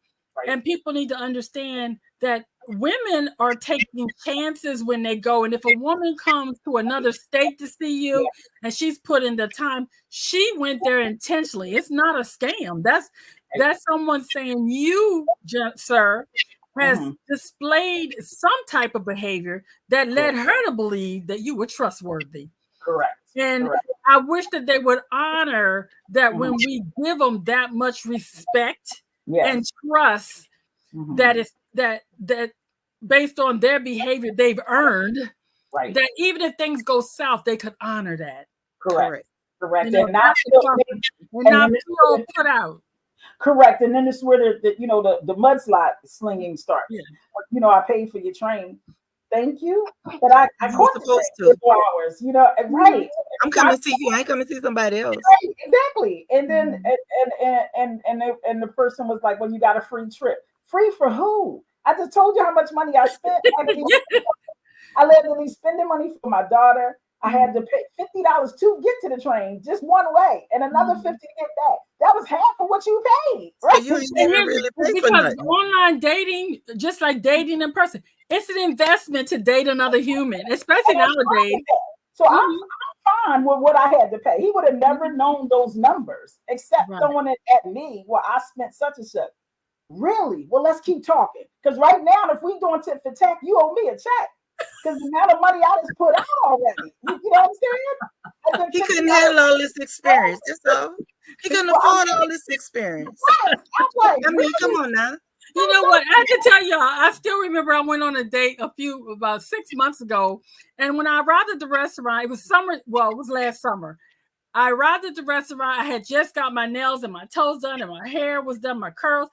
and people need to understand that women are taking chances when they go. And if a woman comes to another state to see you and she's put in the time, she went there intentionally. It's not a scam. That's someone saying you, sir, has displayed some type of behavior that led her to believe that you were trustworthy. Correct. And I wish that they would honor that when we give them that much respect and trust, that is that based on their behavior they've earned, that even if things go south, they could honor that. Correct. And not feel put out. Correct. And then it's where the mudslide slinging starts. I paid for your train. Thank you. But I caught supposed to 4 hours, right. I'm coming to see you. I ain't coming to see somebody else. Right, exactly. And then and the person was like, well, you got a free trip. Free for who? I just told you how much money I spent. I literally spending money for my daughter. I had to pay $50 to get to the train just one way, and another $50 to get back. That was half of what you paid, right? So you didn't really pay for nothing. Online dating, just like dating in person, it's an investment to date another human, especially nowadays. So I'm fine with what I had to pay. He would have never known those numbers except throwing it at me. Well, I spent such and such. Really? Well, let's keep talking. Because right now, if we doing tit for tat, you owe me a check. Because the amount of money I just put out already. You know what I'm saying? He couldn't handle all this experience. That's all. He couldn't afford all this experience. Right. I mean, come on now. You know what? I can tell y'all, I still remember I went on a date about 6 months ago. And when I arrived at the restaurant, it was summer. Well, it was last summer. I arrived at the restaurant. I had just got my nails and my toes done and my hair was done, my curls.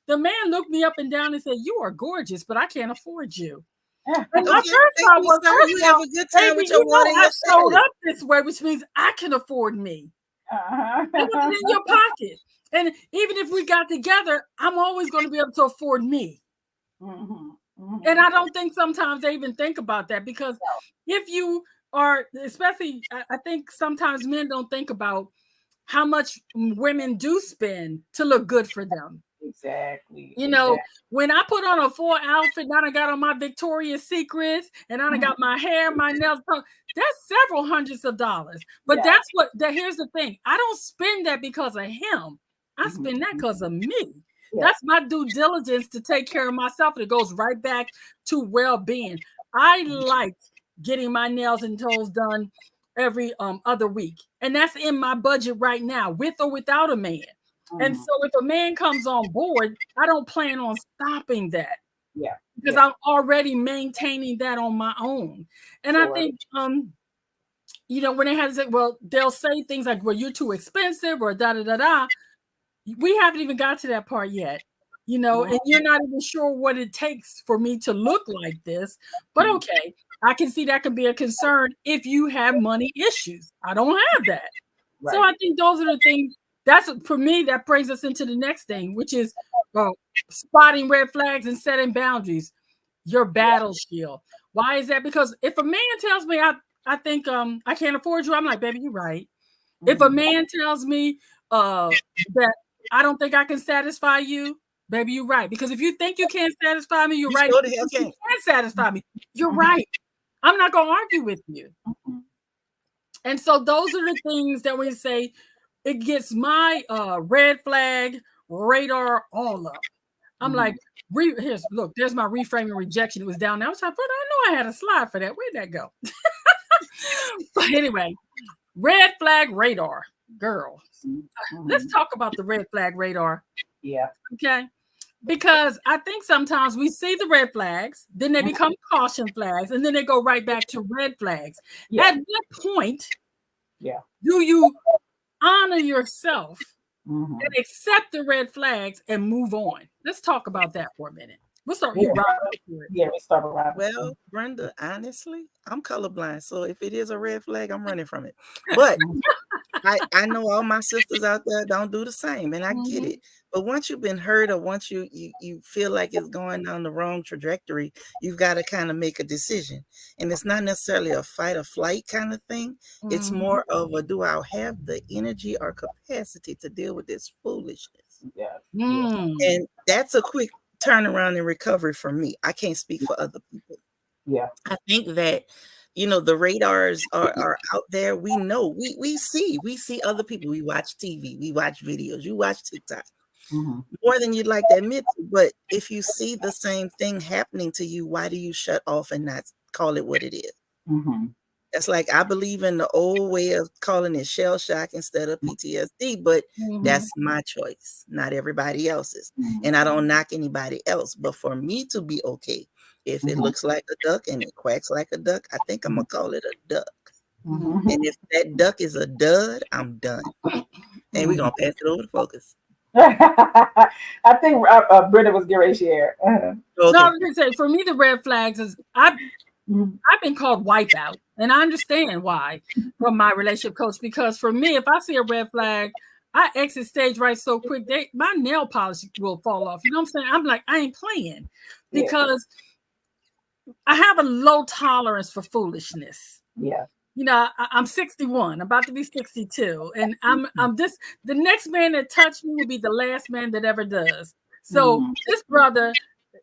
The man looked me up and down and said, "You are gorgeous, but I can't afford you." And my first thought was, you have a good time with your water. I showed up this way, which means I can afford me. It was in your pocket. And even if we got together, I'm always going to be able to afford me. And I don't think sometimes they even think about that, because if you are, especially, I think sometimes men don't think about how much women do spend to look good for them. Exactly. You know, when I put on a full outfit, now I got on my Victoria's Secrets, and I got my hair, my nails, that's several hundreds of dollars. But that's what, here's the thing. I don't spend that because of him. I spend that because of me. That's my due diligence to take care of myself. And it goes right back to well-being. I like getting my nails and toes done every other week. And that's in my budget right now, with or without a man. And so if a man comes on board, I don't plan on stopping that. Yeah. Because I'm already maintaining that on my own. And I think you know, when they have, well, they'll say things like, well, you're too expensive, or da da da da. We haven't even got to that part yet, you know, and you're not even sure what it takes for me to look like this. But okay, I can see that can be a concern if you have money issues. I don't have that. So I think those are the things. That's, for me, that brings us into the next thing, which is spotting red flags and setting boundaries. Your battle shield. Why is that? Because if a man tells me I think I can't afford you, I'm like, baby, you're right. If a man tells me that I don't think I can satisfy you, baby, you're right. Because if you think you can't satisfy me, you're right. Sure If you can't satisfy me, you're right. I'm not gonna argue with you. And so those are the things that we say, it gets my red flag radar all up. I'm like, here's, look, there's my reframing rejection. It was down there. I was like, but I know I had a slide for that. Where'd that go? But anyway, red flag radar, girl. Let's talk about the red flag radar. Yeah. Okay. Because I think sometimes we see the red flags, then they become caution flags, and then they go right back to red flags. At what point do you honor yourself and accept the red flags and move on? Let's talk about that for a minute. We'll start with Robert. Yeah, we start with Robert. Well, Brenda, honestly, I'm colorblind. So if it is a red flag, I'm running from it. But I know all my sisters out there don't do the same, and I get it. But once you've been hurt, or once you feel like it's going down the wrong trajectory, you've got to kind of make a decision. And it's not necessarily a fight or flight kind of thing. It's more of a, do I have the energy or capacity to deal with this foolishness? And that's a quick turnaround and recovery for me. I can't speak for other people. I think that, you know, the radars are out there. We know, we see other people. We watch TV, we watch videos, you watch TikTok more than you'd like to admit to. But if you see the same thing happening to you, why do you shut off and not call it what it is? That's like, I believe in the old way of calling it shell shock instead of PTSD, but that's my choice, not everybody else's. And I don't knock anybody else. But for me to be okay, if it looks like a duck and it quacks like a duck, I think I'm going to call it a duck. And if that duck is a dud, I'm done. And we're going to pass it over to Focus. I think Brenda was getting ready to share. No, I was going to say, for me, the red flags is, I've been called wipeout, and I understand why from my relationship coach, because for me, if I see a red flag, I exit stage right so quick, my nail polish will fall off. You know what I'm saying? I'm like, I ain't playing, because I have a low tolerance for foolishness. You know, I'm 61, I'm about to be 62, and I'm the next man that touched me will be the last man that ever does. So this brother,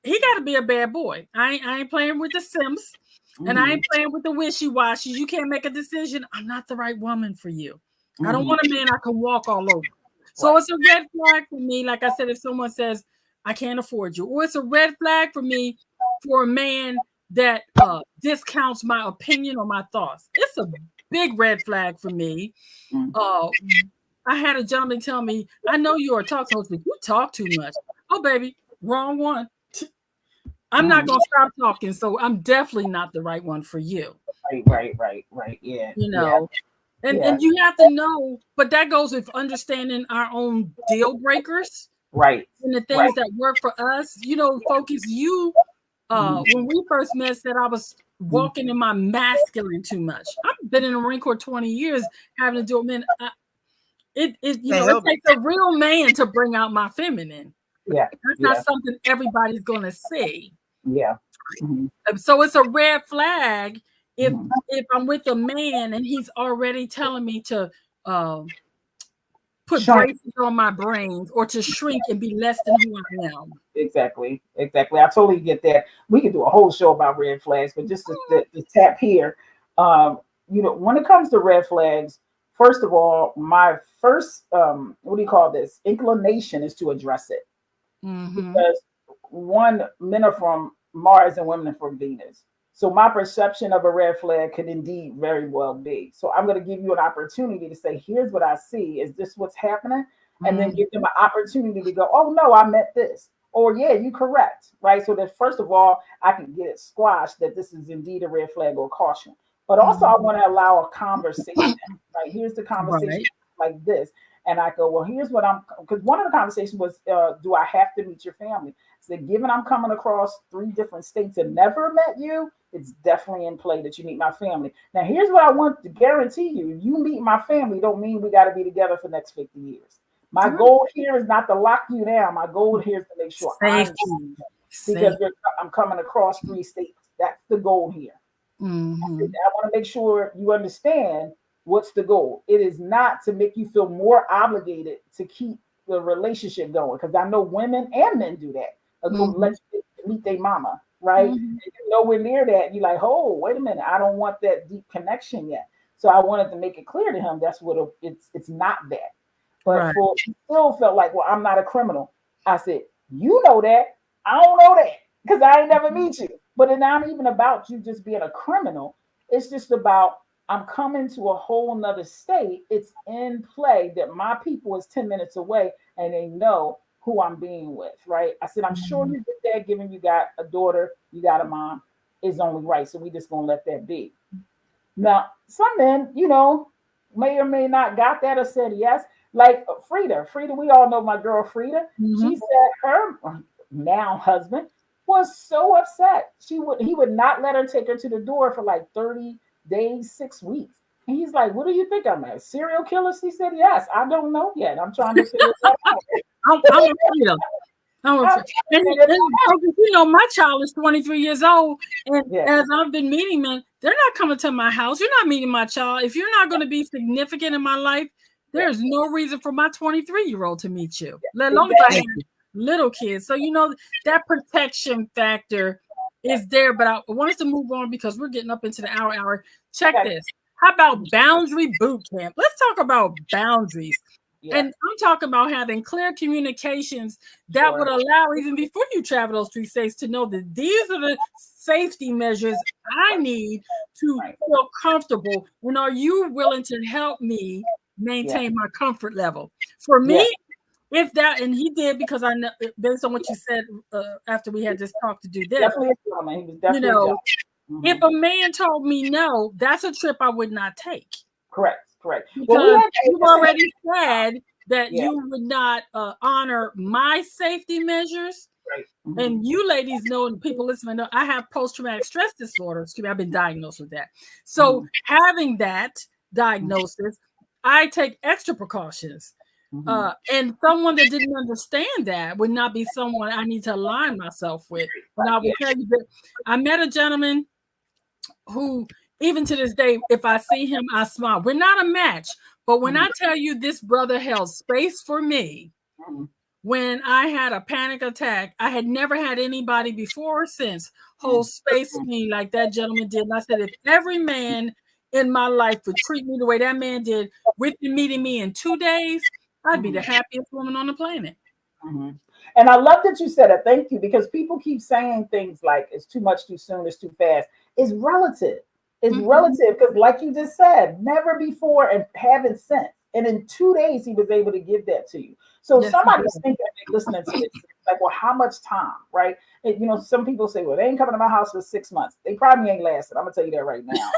he got to be a bad boy. I ain't playing with the Sims, and I ain't playing with the wishy-washies. You can't make a decision. I'm not the right woman for you. I don't want a man I can walk all over. So it's a red flag for me. Like I said, if someone says, I can't afford you, or it's a red flag for me for a man that discounts my opinion or my thoughts. It's a big red flag for me. I had a gentleman tell me, I know you're a talk coach, but you talk too much. Oh, baby, wrong one. I'm not going to stop talking, so I'm definitely not the right one for you. Right. Yeah. You know, and you have to know, but that goes with understanding our own deal breakers. Right. And the things that work for us. You know, Focus, you, when we first met, said I was walking in my masculine too much. I've been in the Marine Corps 20 years having to do it. Man, it takes a real man to bring out my feminine. That's not something everybody's going to see. Yeah. Mm-hmm. So it's a red flag if Mm-hmm. if I'm with a man and he's already telling me to uh, put Shrink. braces on my brains or to shrink and be less than who I am. Exactly. Exactly. I totally get that. We could do a whole show about red flags, but just to tap here, when it comes to red flags, first of all, my first, what do you call this? Inclination is to address it Mm-hmm. because one, men are from Mars and women are from Venus. So my perception of a red flag could indeed very well be. So I'm going to give you an opportunity to say, here's what I see. Is this what's happening? And then give them an opportunity to go, oh no, I meant this. Or yeah, you correct. Right. So that first of all, I can get it squashed that this is indeed a red flag or caution. But also I want to allow a conversation. Right. Here's the conversation Right. like this. And I go, well, here's what because one of the conversations was, do I have to meet your family? So given I'm coming across 3 different states and never met you, it's definitely in play that you meet my family. Now, here's what I want to guarantee you. You meet my family don't mean we got to be together for the next 50 years. My goal here is not to lock you down. My goal here is to make sure I'm because I'm coming across 3 states. That's the goal here. Mm-hmm. I want to make sure you understand what's the goal. It is not to make you feel more obligated to keep the relationship going, because I know women and men do that. Go let you meet their mama, right? Mm-hmm. If you're nowhere near that, you're like, oh, wait a minute, I don't want that deep connection yet. So I wanted to make it clear to him that's what it's not that. But for he still felt like, well, I'm not a criminal. I said, you know that. I don't know that because I ain't never meet you. But it's not even about you just being a criminal. It's just about I'm coming to a whole nother state. It's in play that my people is 10 minutes away and they know who I'm being with, right? I said, I'm sure you did that given you got a daughter, you got a mom, is only right. So we just gonna let that be. Now, some men, may or may not got that or said yes. Like Frida. Frida, we all know my girl Frida. Mm-hmm. She said her now husband was so upset. He would not let her take her to the door for like 30 days, 6 weeks. And he's like, what do you think I'm a serial killer? She said, yes, I don't know yet. I'm trying to figure that out. I'm afraid of. My child is 23 years old, and as I've been meeting men, they're not coming to my house. You're not meeting my child. If you're not going to be significant in my life, there's no reason for my 23-year-old to meet you, let alone if I have little kids. So, that protection factor is there, but I want us to move on because we're getting up into the hour. Check this. How about boundary boot camp? Let's talk about boundaries. Yeah. And I'm talking about having clear communications that would allow, even before you travel those 3 states, to know that these are the safety measures I need to feel comfortable. And are you willing to help me maintain my comfort level? For me, if that, and he did, because I know, based on what you said after we had this talk to do this, definitely a gentleman. He was definitely if a man told me no, that's a trip I would not take. Correct. Because you've already said that you would not honor my safety measures. Right. Mm-hmm. And you ladies know, and people listening know, I have post-traumatic stress disorder. I've been diagnosed with that. So having that diagnosis, I take extra precautions. And someone that didn't understand that would not be someone I need to align myself with. And I will tell you that I met a gentleman who, even to this day, if I see him, I smile. We're not a match, but when I tell you this brother held space for me when I had a panic attack, I had never had anybody before or since hold space for me like that gentleman did. And I said, if every man in my life would treat me the way that man did, with meeting me in 2 days, I'd be the happiest woman on the planet. And I love that you said it. Thank you, because people keep saying things like it's too much, too soon, it's too fast. It's relative. It's relative because, like you just said, never before and haven't since. And in 2 days, he was able to give that to you. So somebody's thinking, listening to this, like, well, how much time, right? And, some people say, well, they ain't coming to my house for 6 months. They probably ain't lasting. I'm gonna tell you that right now.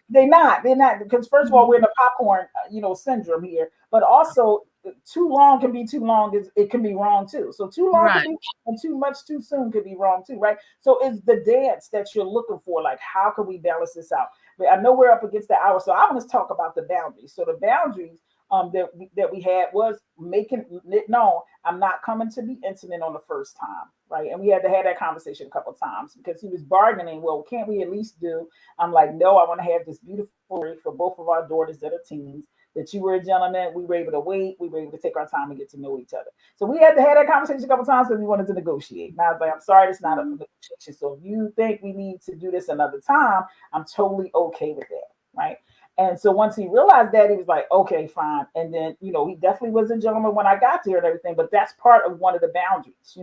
They're not, because first of all, we're in the popcorn, syndrome here, but also too long can be too long. It can be wrong too. So too long can be, and too much too soon could be wrong too, right? So it's the dance that you're looking for. Like, how can we balance this out? But I know we're up against the hour, so I want to talk about the boundaries. So the boundaries that we had was making it known I'm not coming to be intimate on the first time, right? And we had to have that conversation a couple of times because he was bargaining. Well, can't we at least do? I'm like, no, I want to have this beautiful story for both of our daughters that are teens. That you were a gentleman, we were able to wait, we were able to take our time and get to know each other. So we had to have that conversation a couple of times because we wanted to negotiate. And I was like, I'm sorry, it's not up for negotiation. So if you think we need to do this another time, I'm totally okay with that, right? And so once he realized that, he was like, okay, fine. And then, he definitely was a gentleman when I got there and everything, but that's part of one of the boundaries.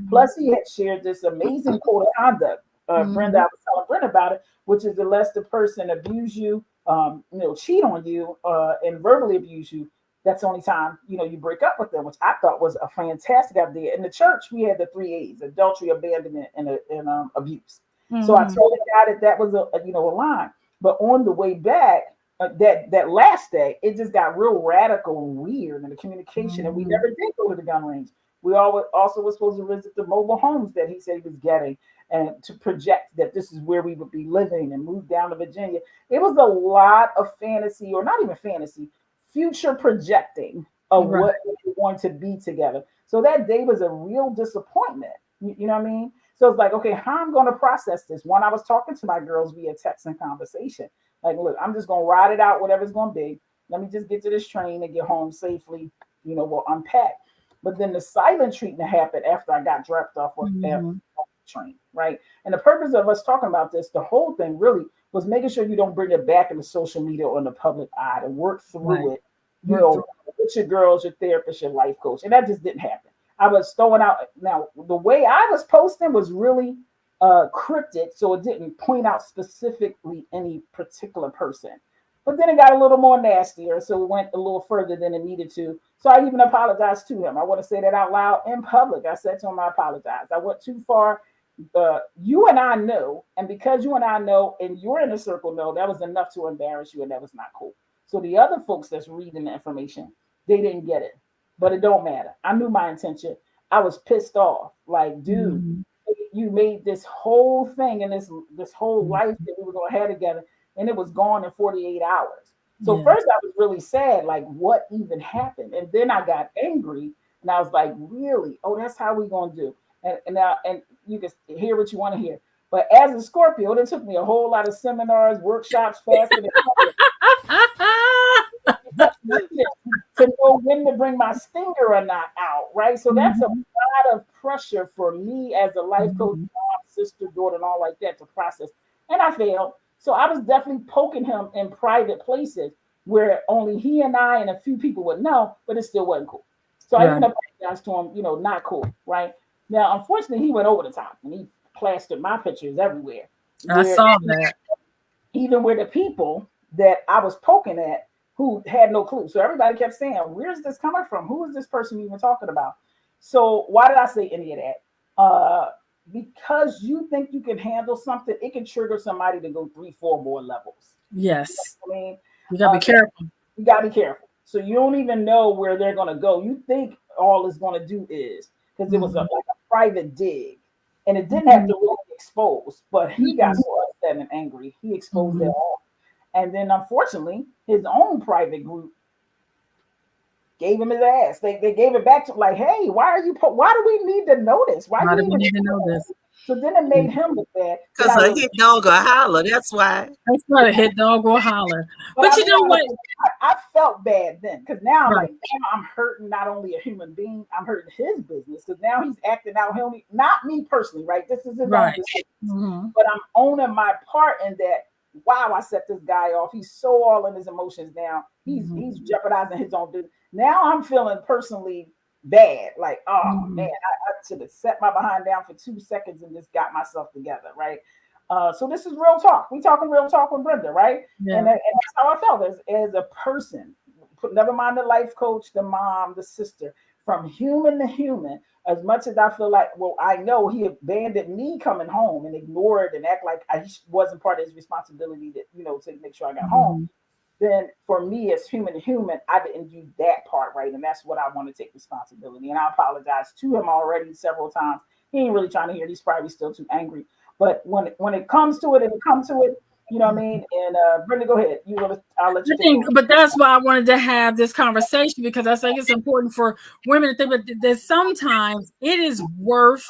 Plus, he had shared this amazing code of conduct. Brenda, I was telling Brenda about it, which is unless the person abuse you, cheat on you, and verbally abuse you, that's the only time, you break up with them, which I thought was a fantastic idea. In the church, we had the 3 A's: adultery, abandonment, and abuse. So I told the guy that was a line. But on the way back, that last day, it just got real radical and weird in the communication, and we never did go to the gun range. We also were supposed to visit the mobile homes that he said he was getting, and to project that this is where we would be living and move down to Virginia. It was a lot of fantasy, or not even fantasy, future projecting of what we were going to be together. So that day was a real disappointment. You know what I mean? So it's like, okay, how I'm going to process this? One, I was talking to my girls via text and conversation. Like, look, I'm just going to ride it out, whatever it's going to be. Let me just get to this train and get home safely. We'll unpack. But then the silent treatment happened after I got dropped off the train, right? And the purpose of us talking about this, the whole thing really was making sure you don't bring it back into social media or in the public eye, to work through it, with your girls, your therapist, your life coach. And that just didn't happen. I was throwing out. Now, the way I was posting was really cryptic, so it didn't point out specifically any particular person. But then it got a little more nastier, so it went a little further than it needed to. So I even apologized to him. I want to say that out loud in public. I said to him, I apologize. I went too far. You and I know, and because you and I know, and you're in a circle know, that was enough to embarrass you, and that was not cool. So the other folks that's reading the information, they didn't get it. But it don't matter. I knew my intention. I was pissed off. Like, dude, you made this whole thing and this whole life that we were going to have together, and it was gone in 48 hours. So first I was really sad, like, what even happened? And then I got angry, and I was like, really? Oh, that's how we going to do. And you can hear what you want to hear. But as a Scorpio, it took me a whole lot of seminars, workshops, fasting, to know when to bring my stinger or not out, right? So that's a lot of pressure for me as a life coach, mom, sister, daughter, and all like that to process. And I failed. So I was definitely poking him in private places where only he and I and a few people would know, but it still wasn't cool. So I even apologized to him, not cool, right? Now, unfortunately, he went over the top and he plastered my pictures everywhere. I saw that. Even where the people that I was poking at who had no clue. So everybody kept saying, where's this coming from? Who is this person you were talking about? So why did I say any of that? Because you think you can handle something, it can trigger somebody to go 3-4 more levels. Yes. You know what I mean? You gotta be careful. You gotta be careful. So you don't even know where they're gonna go. You think all it's gonna do is, because it was like a private dig, and it didn't have to really expose, but he got so upset and angry, he exposed it all. And then unfortunately, his own private group gave him his ass. They gave it back to him like, hey, why do we need to know this? Why do we need to know this? So then it made him look bad. Because a hit dog or holler, that's why. That's not a hit dog or holler. But you know what? I felt bad then, because now I'm like, now I'm hurting not only a human being, I'm hurting his business, because now he's acting out. Not me personally, right? This is his own decision. But I'm owning my part in that. Wow, I set this guy off. He's so all in his emotions now. He's jeopardizing his own business. Now I'm feeling personally bad. Like, oh man, I should have set my behind down for 2 seconds and just got myself together, right? So this is real talk. We talking real talk with Brenda, right? Yeah. And that's how I felt as a person. Never mind the life coach, the mom, the sister. From human to human, as much as I feel like, well, I know he abandoned me coming home and ignored and act like I wasn't part of his responsibility to make sure I got home. Then for me as human to human, I didn't do that part right. And that's what I want to take responsibility. And I apologize to him already several times. He ain't really trying to hear it. He's probably still too angry. But when it comes to it, You know what I mean? And Brenda, go ahead. I'll let you I take think, over. but that's why I wanted to have this conversation, because I think it's important for women to think that sometimes it is worth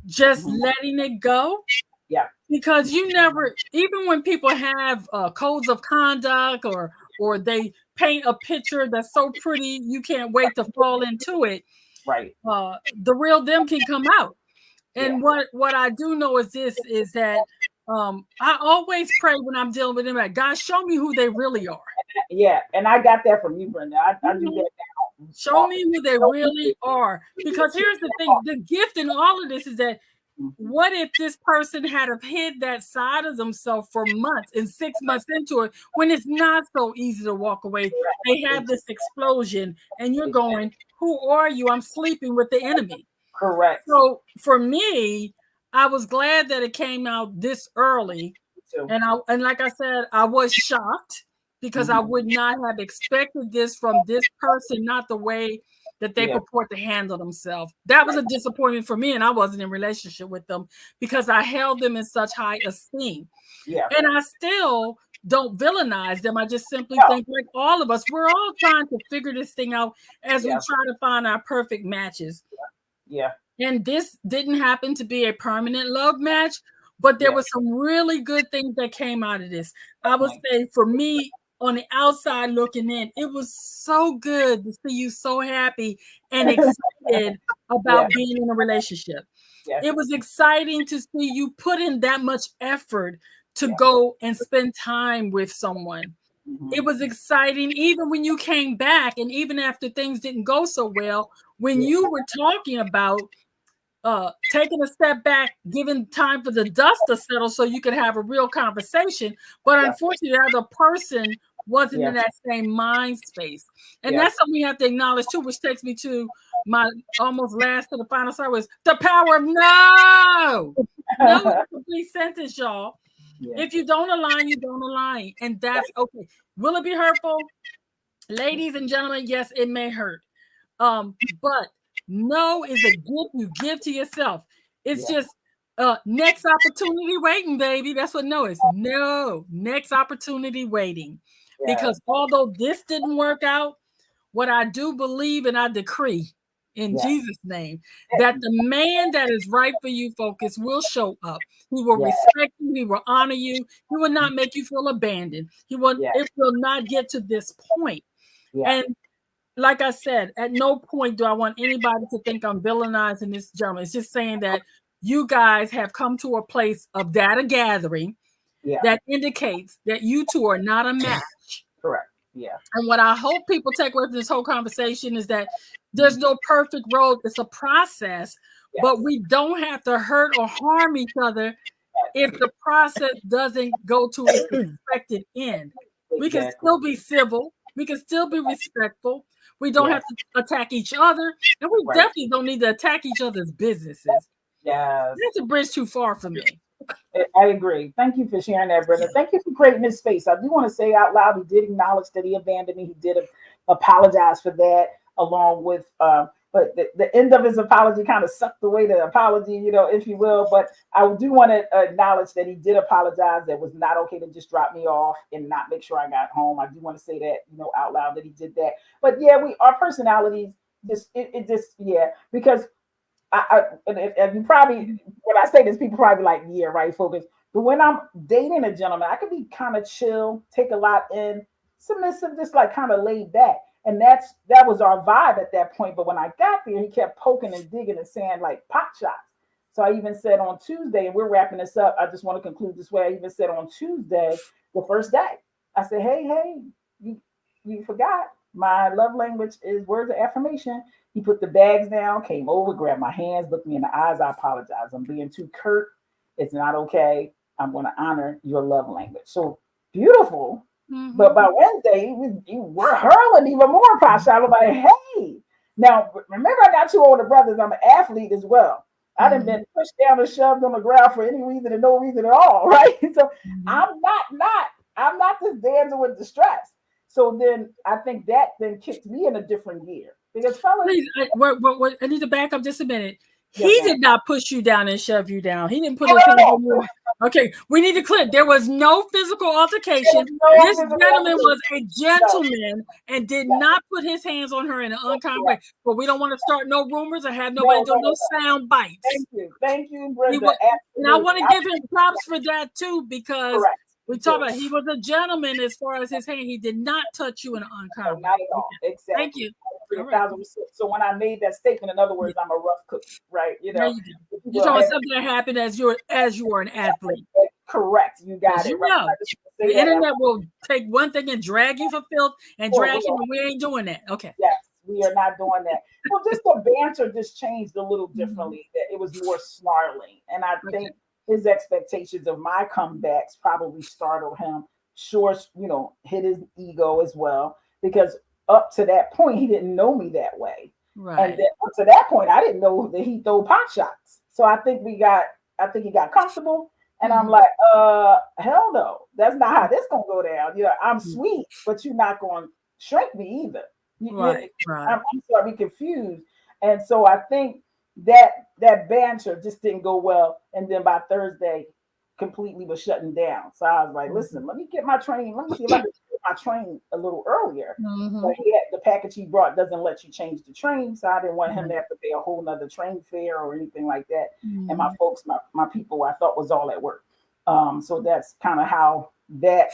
just Mhm. letting it go, Yeah. because you never, even when people have codes of conduct, or they paint a picture that's so pretty you can't wait to fall into it, Right. the real them can come out. Yeah. And what I do know is this, is that I always pray when I'm dealing with them, like, God, show me who they really are. Yeah. And I got that from you, Brenda. I do Mhm. that Show now. me who they really are. Because here's the thing, the gift in all of this is that, what if this person had have hid that side of themselves for months, and 6 months into it, when it's not so easy to walk away, they have this explosion, and you're going, who are you? I'm sleeping with the enemy. Correct. So for me, I was glad that it came out this early. Too. And like I said, I was shocked, because I would not have expected this from this person, not the way that they Yeah. purport to handle themselves. That was Right. a disappointment for me, and I wasn't in relationship with them because I held them in such high esteem. Yeah. And I still don't villainize them. I just simply No. think, like all of us, we're all trying to figure this thing out as we Yeah. try to find our perfect matches. Yeah. And this didn't happen to be a permanent love match, but there Yeah. was some really good things that came out of this. I would Definitely. say, for me, on the outside looking in, it was so good to see you so happy and excited Yeah. about being in a relationship. Yeah. It was exciting to see you put in that much effort to Yeah. go and spend time with someone. It was exciting even when you came back, and even after things didn't go so well, when Yeah. you were talking about taking a step back, giving time for the dust to settle so you could have a real conversation. But Yeah. unfortunately, the other person wasn't in Yeah. that same mind space. And Yeah. that's something we have to acknowledge too, which takes me to my almost last to the final side, was the power of no. No is a complete sentence, y'all. Yeah. If you don't align, you don't align. And that's okay. Will it be hurtful? Ladies and gentlemen, yes, it may hurt. But no is a gift you give to yourself. It's Yeah. just next opportunity waiting, baby. That's what no is. No, next opportunity waiting. Yeah. Because although this didn't work out, what I do believe and I decree in Yeah. Jesus' name, that the man that is right for you, focus, will show up. He will Yeah. respect you. He will honor you. He will not make you feel abandoned. Yeah. It will not get to this point. Yeah. And like I said, at no point do I want anybody to think I'm villainizing this gentleman. It's just saying that you guys have come to a place of data gathering Yeah. that indicates that you two are not a match. Correct. Yeah. And what I hope people take away from this whole conversation is that there's no perfect road. It's a process, Yes. but we don't have to hurt or harm each other if the process doesn't go to its expected end. We can Exactly. still be civil. We can still be respectful. We don't Yes. have to attack each other. And we Right. definitely don't need to attack each other's businesses. Yes. That's a bridge too far for me. I agree. Thank you for sharing that, Brenda. Thank you for creating this space. I do want to say out loud, he did acknowledge that he abandoned me. He did apologize for that, along with, but the end of his apology kind of sucked away the apology, if you will. But I do want to acknowledge that he did apologize. That was not okay to just drop me off and not make sure I got home. I do want to say that, out loud, that he did that. But yeah, our personalities yeah, because and you probably, when I say this, people probably like, yeah, right, focus. But when I'm dating a gentleman, I can be kind of chill, take a lot in, submissive, just like kind of laid back. And that was our vibe at that point. But when I got there, he kept poking and digging and saying like pot shots. So I even said on Tuesday, and we're wrapping this up, I just want to conclude this way. I even said on Tuesday, the first day, I said, hey, you forgot. My love language is words of affirmation. He put the bags down, came over, grabbed my hands, looked me in the eyes. I apologize. I'm being too curt. It's not okay. I'm going to honor your love language. So beautiful. Mm-hmm. But by Wednesday, we're hurling even more pot shots. I'm like, hey. Now, remember, I got 2 older brothers. I'm an athlete as well. I done been pushed down and shoved on the ground for any reason and no reason at all, right? So I'm not this damsel with distress. So then I think that then kicked me in a different gear. Because fellas, please, I need to back up just a minute. He did not push you down and shove you down. He didn't put his hands on you Okay, we need to clear. There was no physical altercation. No This physical gentleman was altercation. a gentleman and did not put his hands on her in an unkind way. Correct. But we don't want to start no rumors or have No, nobody no, doing no, no no. sound bites. Thank you, He Brenda. was, and I Absolutely. want to give him props for that too, because Correct. we talk about he was a gentleman as far as his hand. He did not touch you in an No, unkind way. not at all. Okay. Thank Exactly. you. I agree All right. 1,000%. So when I made that statement, in other words, I'm a rough cookie, right? You There know, you go. if you You're will talking have about something that happened as you were an athlete. correct. You got Because it you right. know, I just want to the say that. internet will take one thing and drag you for filth and Oh, drag we you, are. and we ain't doing that. Okay. Yes, we are not doing that. Well, just the banter just changed a little differently. That it was more snarling, and I Okay. think his expectations of my comebacks probably startled him. Sure, you know, hit his ego as well because up to that point he didn't know me that way, and Right. then up to that point I didn't know that he throw pot shots. So I think he got comfortable, and I'm Mhm. like, hell no, that's not how this gonna go down. You know, I'm Mhm. sweet, but you're not gonna shrink me either. Right. Right. I'm sorry, be confused. And so I think that banter just didn't go well. And then by Thursday, completely was shutting down. So I was like, listen, let me get my train. Let me see if I can get my train a little earlier. But Mhm. the package he brought doesn't let you change the train. So I didn't want him to have to pay a whole nother train fare or anything like that. And my Mhm. folks, my people, I thought was all at work. So that's kind of how that,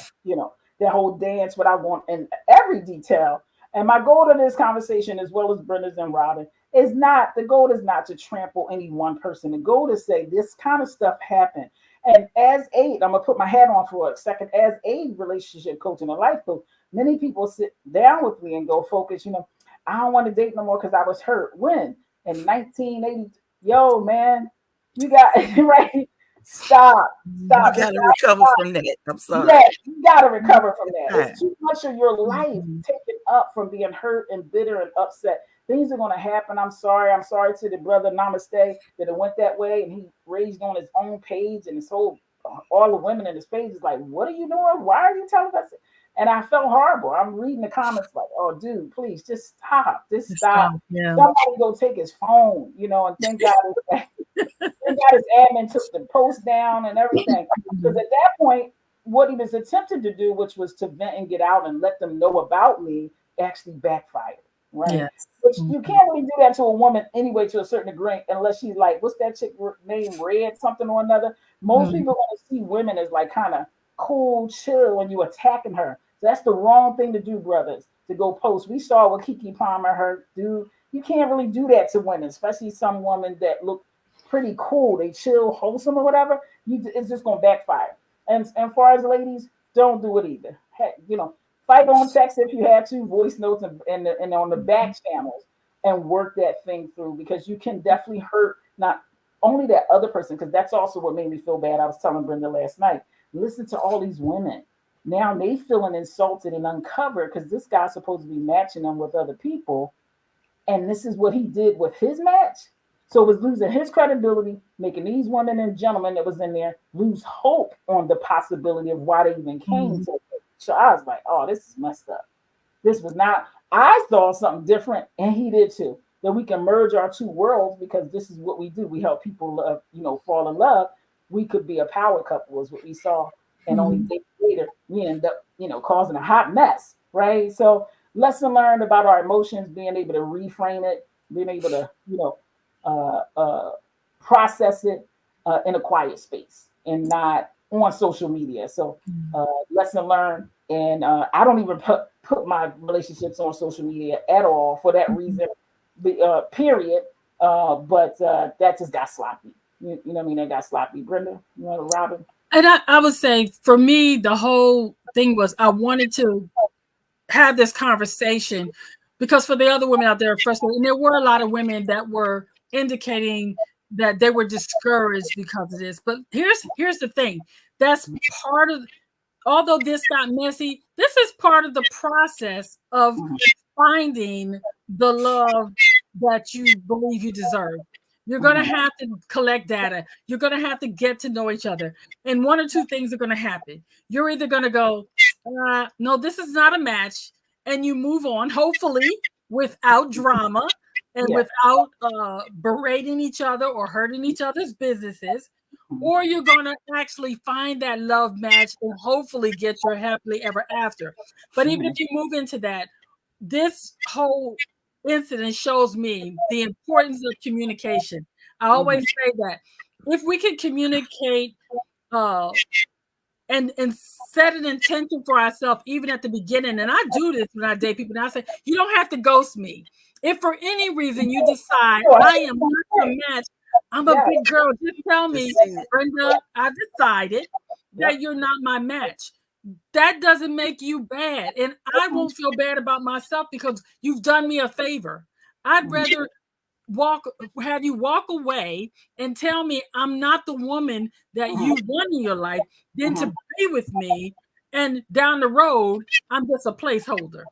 that whole dance, what I want in every detail. And my goal to this conversation, as well as Brenda's and Robin, is not the goal is not to trample any one person. The goal is to say this kind of stuff happened. And as I'm gonna put my hat on for a second, as a relationship coach and a life coach, many people sit down with me and go, focus, I don't want to date no more because I was hurt. When? In 1980, yo, man, you got right. Stop, You stop, got just to recover stop. from that. I'm sorry. Yes, you got to recover from It's that. It's time. too much of your life Mhm. taken up from being hurt and bitter and upset. Things are going to happen. I'm sorry. I'm sorry to the brother Namaste that it went that way and he raised on his own page and his whole all the women in his page is like, what are you doing? Why are you telling us? And I felt horrible. I'm reading the comments like, oh, dude, please just stop. Just Just stop. stop. Yeah. Somebody go take his phone, and thank God thank God his admin took the post down and everything. Because Mhm. at that point, what he was attempting to do, which was to vent and get out and let them know about me, actually backfired. Right. Yes. Which Mhm. you can't really do that to a woman anyway, to a certain degree, unless she's like, what's that chick name? Red something or another. Most Mhm. people want to see women as like kind of cool, chill when you attacking her. So that's the wrong thing to do, brothers, to go post. We saw what Kiki Palmer her do. You can't really do that to women, especially some women that look pretty cool. They chill, wholesome or whatever. It's just gonna backfire. And far as ladies, don't do it either. Heck, fight on text if you have to, voice notes and on the back channels, and work that thing through because you can definitely hurt not only that other person, because that's also what made me feel bad. I was telling Brenda last night. Listen to all these women. Now they feeling insulted and uncovered because this guy's supposed to be matching them with other people, and this is what he did with his match. So it was losing his credibility, making these women and gentlemen that was in there lose hope on the possibility of why they even came Mhm. to it. So I was like, oh, this is messed up. This was not, I saw something different, and he did too. That we can merge our two worlds because this is what we do. We help people love, fall in love. We could be a power couple, is what we saw. And only Mhm. days later, we end up, causing a hot mess, right? So, lesson learned about our emotions, being able to reframe it, being able to, uh, uh, process it in a quiet space and not on social media. So, lesson learned. And I don't even put my relationships on social media at all for that Mhm. reason. Period. But that just got sloppy. You know what I mean? That got sloppy. Brenda, you want to Robin? And I would say for me, the whole thing was I wanted to have this conversation because for the other women out there frustrated, and there were a lot of women that were indicating that they were discouraged because of this. But here's the thing. That's part of although this got messy, this is part of the process of Mhm. finding the love that you believe you deserve. You're going to Mhm. have to collect data. You're going to have to get to know each other. And one or two things are going to happen. You're either going to go, no, this is not a match. And you move on, hopefully, without drama and Yeah. without berating each other or hurting each other's businesses. or you're going to actually find that love match and hopefully get your happily ever after. But even if you move into that, this whole incident shows me the importance of communication. I always say that if we can communicate and set an intention for ourselves even at the beginning, and I do this when I date people, and I say, you don't have to ghost me. If for any reason you decide I am not a match, I'm a big girl, just tell me, Brenda, I decided that you're not my match. That doesn't make you bad. And I won't feel bad about myself because you've done me a favor. I'd rather have you walk away and tell me I'm not the woman that you want in your life than to be with me and down the road I'm just a placeholder.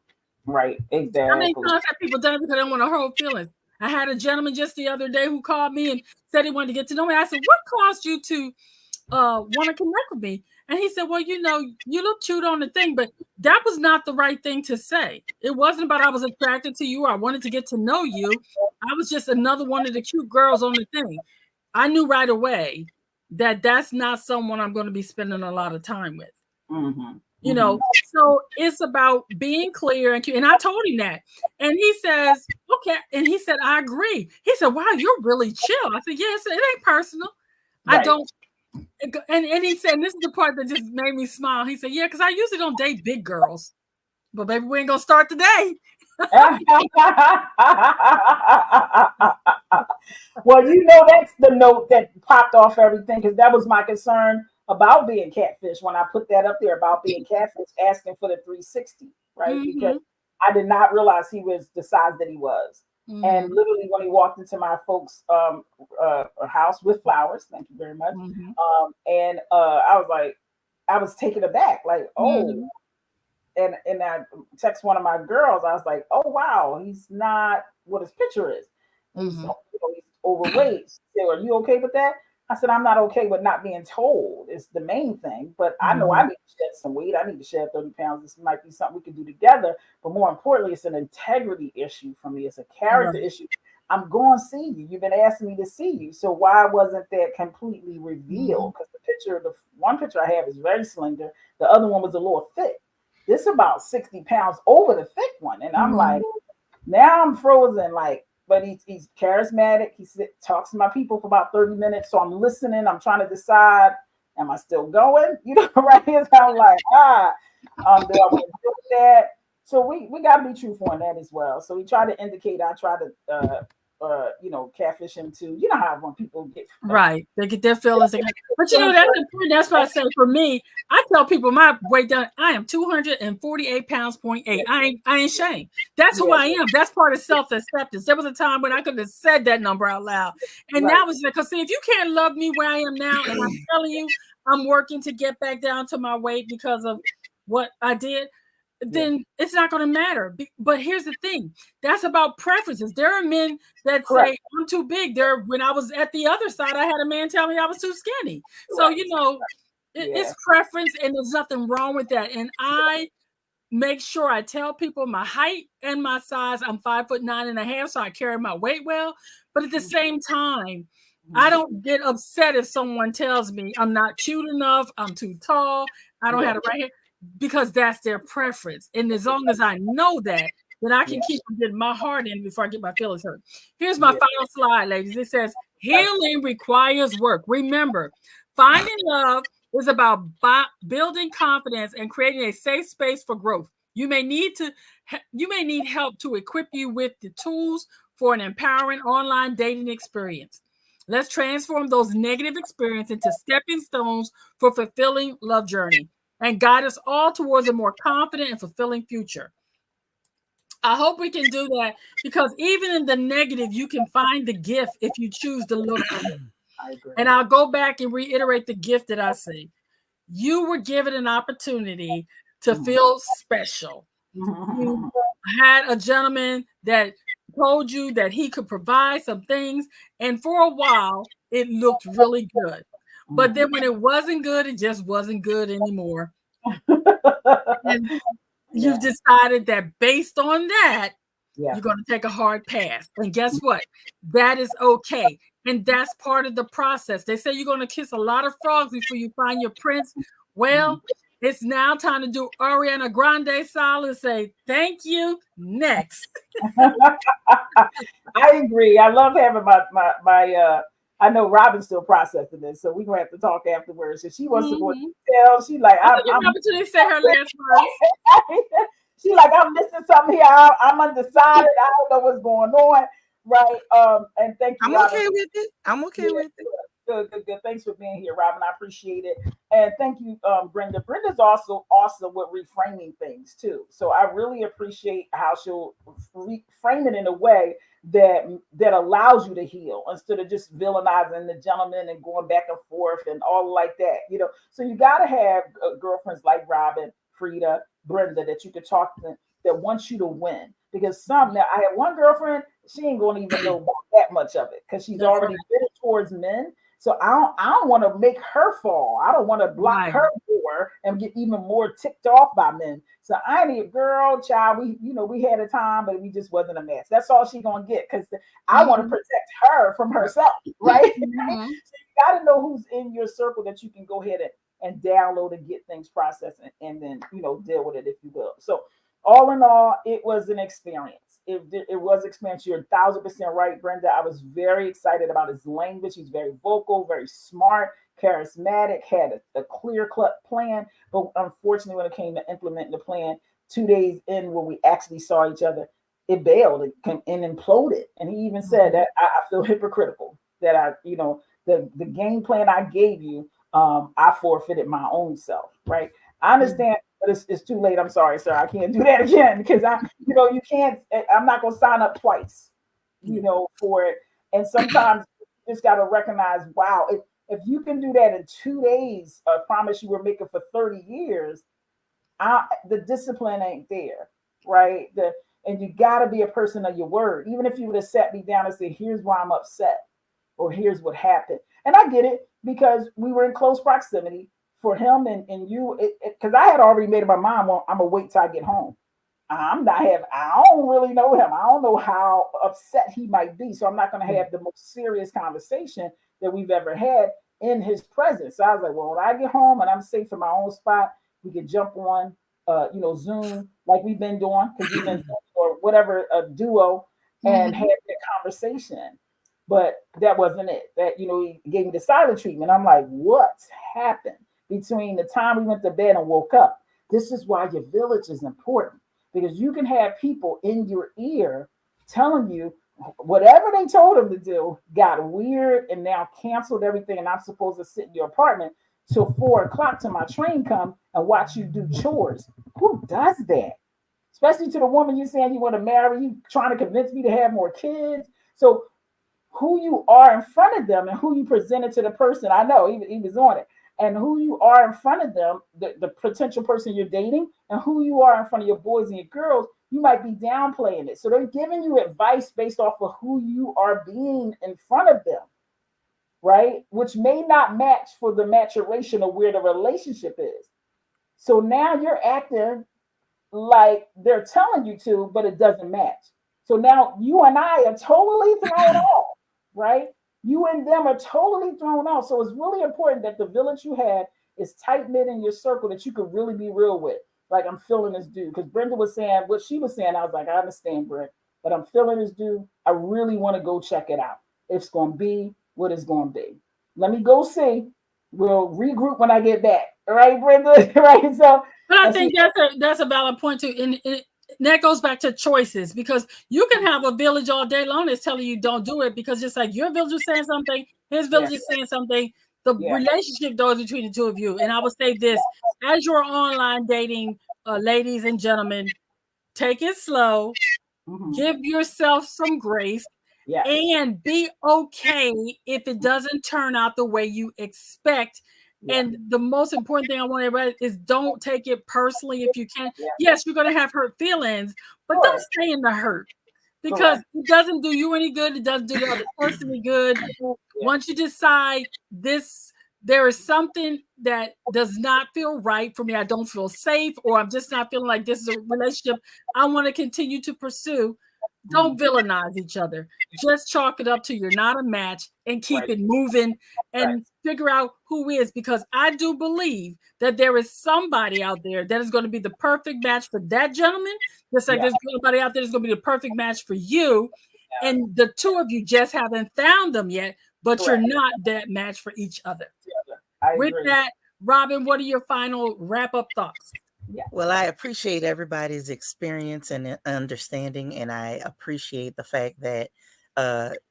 Right, exactly. How many times have people done it because they don't want to hurt feelings? I had a gentleman just the other day who called me and said he wanted to get to know me. I said, what caused you to want to connect with me? And he said, well, you look cute on the thing, but that was not the right thing to say. It wasn't about I was attracted to you or I wanted to get to know you. I was just another one of the cute girls on the thing. I knew right away that that's not someone I'm going to be spending a lot of time with. So it's about being clear and I told him that. And he says, okay. And he said, I agree. He said, wow, you're really chill. I said, yes, it ain't personal. Right. I don't. And he said, and this is the part that just made me smile. He said, yeah, because I usually don't date big girls. But baby, we ain't going to start today. Well, that's the note that popped off everything, because that was my concern about being catfish when I put that up there about being catfish, asking for the 360, right? Because I did not realize he was the size that he was. And literally when he walked into my folks' house with flowers, thank you very much. And I was like, I was taken aback, like, oh. And I text one of my girls. I was like, oh, wow, he's not what his picture is. He's overweight. Still, are you okay with that? I said, I'm not okay with not being told. It's the main thing. But I know I need to shed some weight. I need to shed 30 pounds. This might be something we can do together. But more importantly, it's an integrity issue for me. It's a character issue. I'm going to see you. You've been asking me to see you. So why wasn't that completely revealed? Because the one picture I have is very slender. The other one was a little thick. This is about 60 pounds over the thick one. And I'm like, now I'm frozen. But he's charismatic. He talks to my people for about 30 minutes. So I'm listening. I'm trying to decide, am I still going? Right here. So I'm like, do I want to do that? So we got to be truthful on that as well. So we try to indicate, I try to, catfish him too. You know how when people get right, they get their feelings. But that's important. That's why I say for me, I tell people my weight down. I am 248 pounds, 0.8. I ain't ashamed. That's who I am. That's part of self-acceptance. There was a time when I could have said that number out loud, and that was because see, if you can't love me where I am now, and I'm telling you, I'm working to get back down to my weight because of what I did. Then it's not going to matter. But here's the thing. That's about preferences. There are men that say I'm too big. When I was at the other side, I had a man tell me I was too skinny. So, it's preference and there's nothing wrong with that. And I make sure I tell people my height and my size. I'm 5'9.5", so I carry my weight well. But at the same time, I don't get upset if someone tells me I'm not cute enough, I'm too tall, I don't have the right hair. Because that's their preference. And as long as I know that, then I can keep getting my heart in before I get my feelings hurt. Here's my final slide, ladies. It says, healing requires work. Remember, finding love is about building confidence and creating a safe space for growth. You may need help to equip you with the tools for an empowering online dating experience. Let's transform those negative experiences into stepping stones for fulfilling love journey and guide us all towards a more confident and fulfilling future. I hope we can do that because even in the negative, you can find the gift if you choose to look for it. And I'll go back and reiterate the gift that I see. You were given an opportunity to feel special. You had a gentleman that told you that he could provide some things. And for a while, it looked really good. But then when it wasn't good, it just wasn't good anymore. And you've decided that based on that, you're going to take a hard pass. And guess what? That is okay. And that's part of the process. They say you're going to kiss a lot of frogs before you find your prince. Well, it's now time to do Ariana Grande style and say, thank you, next. I agree. I love having my I know Robin's still processing this, so we're gonna have to talk afterwards. So she wants to go tell. She like I think it's opportunity to say her last words. She like, I'm missing something here. I'm undecided. I don't know what's going on. Right. And thank you, I'm Robin. okay with it. I'm okay with it. Good. Thanks for being here, Robin. I appreciate it. And thank you, Brenda. Brenda's also awesome with reframing things too. So I really appreciate how she'll reframe it in a way that allows you to heal instead of just villainizing the gentleman and going back and forth and all like that. So you got to have girlfriends like Robin, Frida, Brenda that you could talk to that wants you to win. Because now I had one girlfriend, she ain't gonna even know about that much of it because she's already bitter towards men. So I don't want to make her fall. I don't want to block her more and get even more ticked off by men. So I need a girl, child. We had a time, but we just wasn't a match. That's all she's gonna get because I want to protect her from herself, right? So you got to know who's in your circle that you can go ahead and download and get things processed and then deal with it if you will. So all in all, it was an experience. It was experience. You're 1,000% right, Brenda. I was very excited about his language. He's very vocal, very smart, charismatic, had a clear-cut plan. But unfortunately, when it came to implementing the plan, 2 days in when we actually saw each other, it bailed and imploded. And he even said that I feel hypocritical that the game plan I gave you, I forfeited my own self, right? I understand, but it's too late. I'm sorry, sir. I can't do that again because you can't. I'm not gonna sign up twice, for it. And sometimes you just gotta recognize, wow, if you can do that in 2 days, a promise you were making for 30 years, the discipline ain't there, right? And you gotta be a person of your word. Even if you would have sat me down and said, "Here's why I'm upset," or "Here's what happened," and I get it because we were in close proximity. For him and you, because I had already made up my mind. Well, I'm gonna wait till I get home. I don't really know him. I don't know how upset he might be. So I'm not gonna have the most serious conversation that we've ever had in his presence. So I was like, well, when I get home and I'm safe in my own spot, we can jump on, Zoom like we've been doing because we've been or whatever a duo and have that conversation. But that wasn't it. That he gave me the silent treatment. I'm like, what's happened between the time we went to bed and woke up? This is why your village is important because you can have people in your ear telling you whatever they told them to do got weird and now canceled everything. And I'm supposed to sit in your apartment till 4 o'clock till my train come and watch you do chores. Who does that? Especially to the woman you saying you want to marry, you trying to convince me to have more kids. So who you are in front of them and who you presented to the person, I know he was on it, and who you are in front of them, the potential person you're dating, and who you are in front of your boys and your girls, you might be downplaying it. So they're giving you advice based off of who you are being in front of them, right? Which may not match for the maturation of where the relationship is. So now you're acting like they're telling you to, but it doesn't match. So now you and I are totally thrown off, right? You and them are totally thrown off. So it's really important that the village you had is tight knit in your circle that you could really be real with. Like, I'm feeling this dude. Because Brenda was saying what she was saying. I was like, I understand, Brent, but I'm feeling this dude. I really want to go check it out. It's going to be what it's going to be. Let me go see. We'll regroup when I get back. All right, Brenda? Right? So, but I think that's a valid point too. And that goes back to choices because you can have a village all day long that's telling you don't do it because just like your village is saying something, his village is saying something. The relationship goes between the two of you. And I would say this as you're online dating, ladies and gentlemen, take it slow, give yourself some grace, and be okay if it doesn't turn out the way you expect. And the most important thing I want to write is don't take it personally if you can. Yes, you're going to have hurt feelings, but don't stay in the hurt because it doesn't do you any good. It doesn't do the other person any good. Once you decide there is something that does not feel right for me. I don't feel safe, or I'm just not feeling like this is a relationship I want to continue to pursue. Don't villainize each other. Just chalk it up to you're not a match and keep it moving and figure out who is, because I do believe that there is somebody out there that is going to be the perfect match for that gentleman. Just like there's somebody out there that's going to be the perfect match for you. And the two of you just haven't found them yet, but you're not that match for each other. With that, Robin, what are your final wrap-up thoughts? Well, I appreciate everybody's experience and understanding, and I appreciate the fact that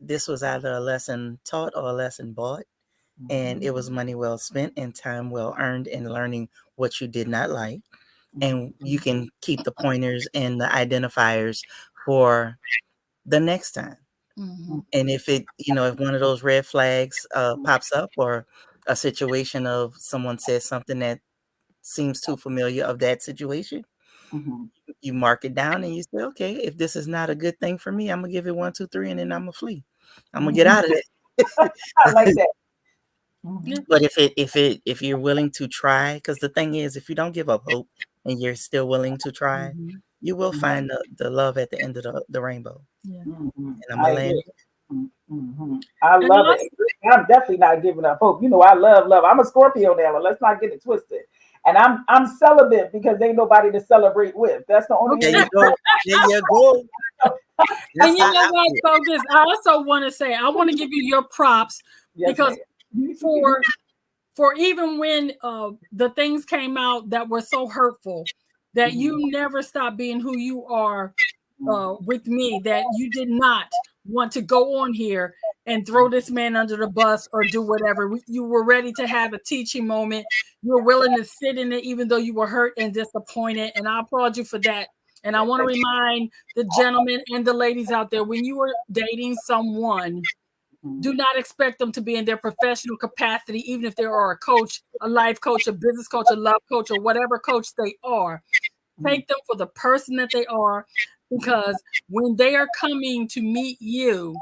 this was either a lesson taught or a lesson bought, and it was money well spent and time well earned in learning what you did not like, and you can keep the pointers and the identifiers for the next time. And if it, if one of those red flags pops up, or a situation of someone says something that seems too familiar of that situation, you mark it down and you say, okay, if this is not a good thing for me, I'm gonna give it 1, 2, 3, and then I'm gonna flee. I'm gonna get out of it. I like that. But if you're willing to try, because the thing is, if you don't give up hope and you're still willing to try, you will find the love at the end of the rainbow. And I'm gonna land. I love it. I'm definitely not giving up hope. I love love. I'm a Scorpio now. Let's not get it twisted. And I'm celibate because ain't nobody to celebrate with. That's the only. There you go. There you go. And you know what, Focus? I also want to say, I want to give you your props because for even when the things came out that were so hurtful, that you never stopped being who you are with me, that you did not want to go on here and throw this man under the bus or do whatever. You were ready to have a teaching moment. You were willing to sit in it, even though you were hurt and disappointed. And I applaud you for that. And I want to remind the gentlemen and the ladies out there, when you are dating someone, do not expect them to be in their professional capacity, even if they are a coach, a life coach, a business coach, a love coach, or whatever coach they are. Take them for the person that they are, because when they are coming to meet you,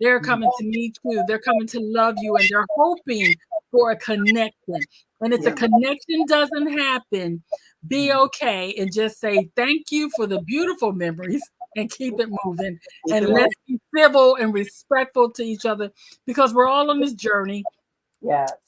they're coming to meet you. They're coming to love you, and they're hoping for a connection. And if the connection doesn't happen, be okay and just say thank you for the beautiful memories and keep it moving. And let's be civil and respectful to each other, because we're all on this journey.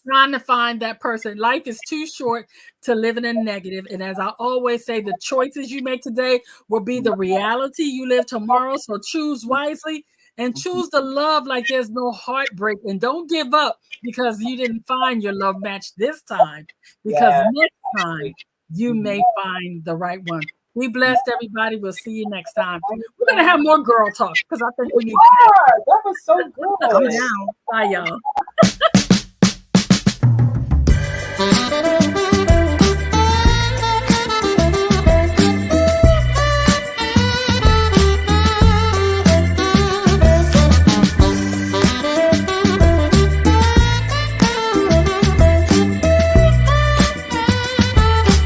Trying to find that person. Life is too short to live in a negative. And as I always say, the choices you make today will be the reality you live tomorrow. So choose wisely and choose the love like there's no heartbreak. And don't give up because you didn't find your llove match this time. Because next time you may find the right one. Be blessed, everybody. We'll see you next time. We're going to have more girl talk because I think we need that was so good. Come down. Bye, y'all.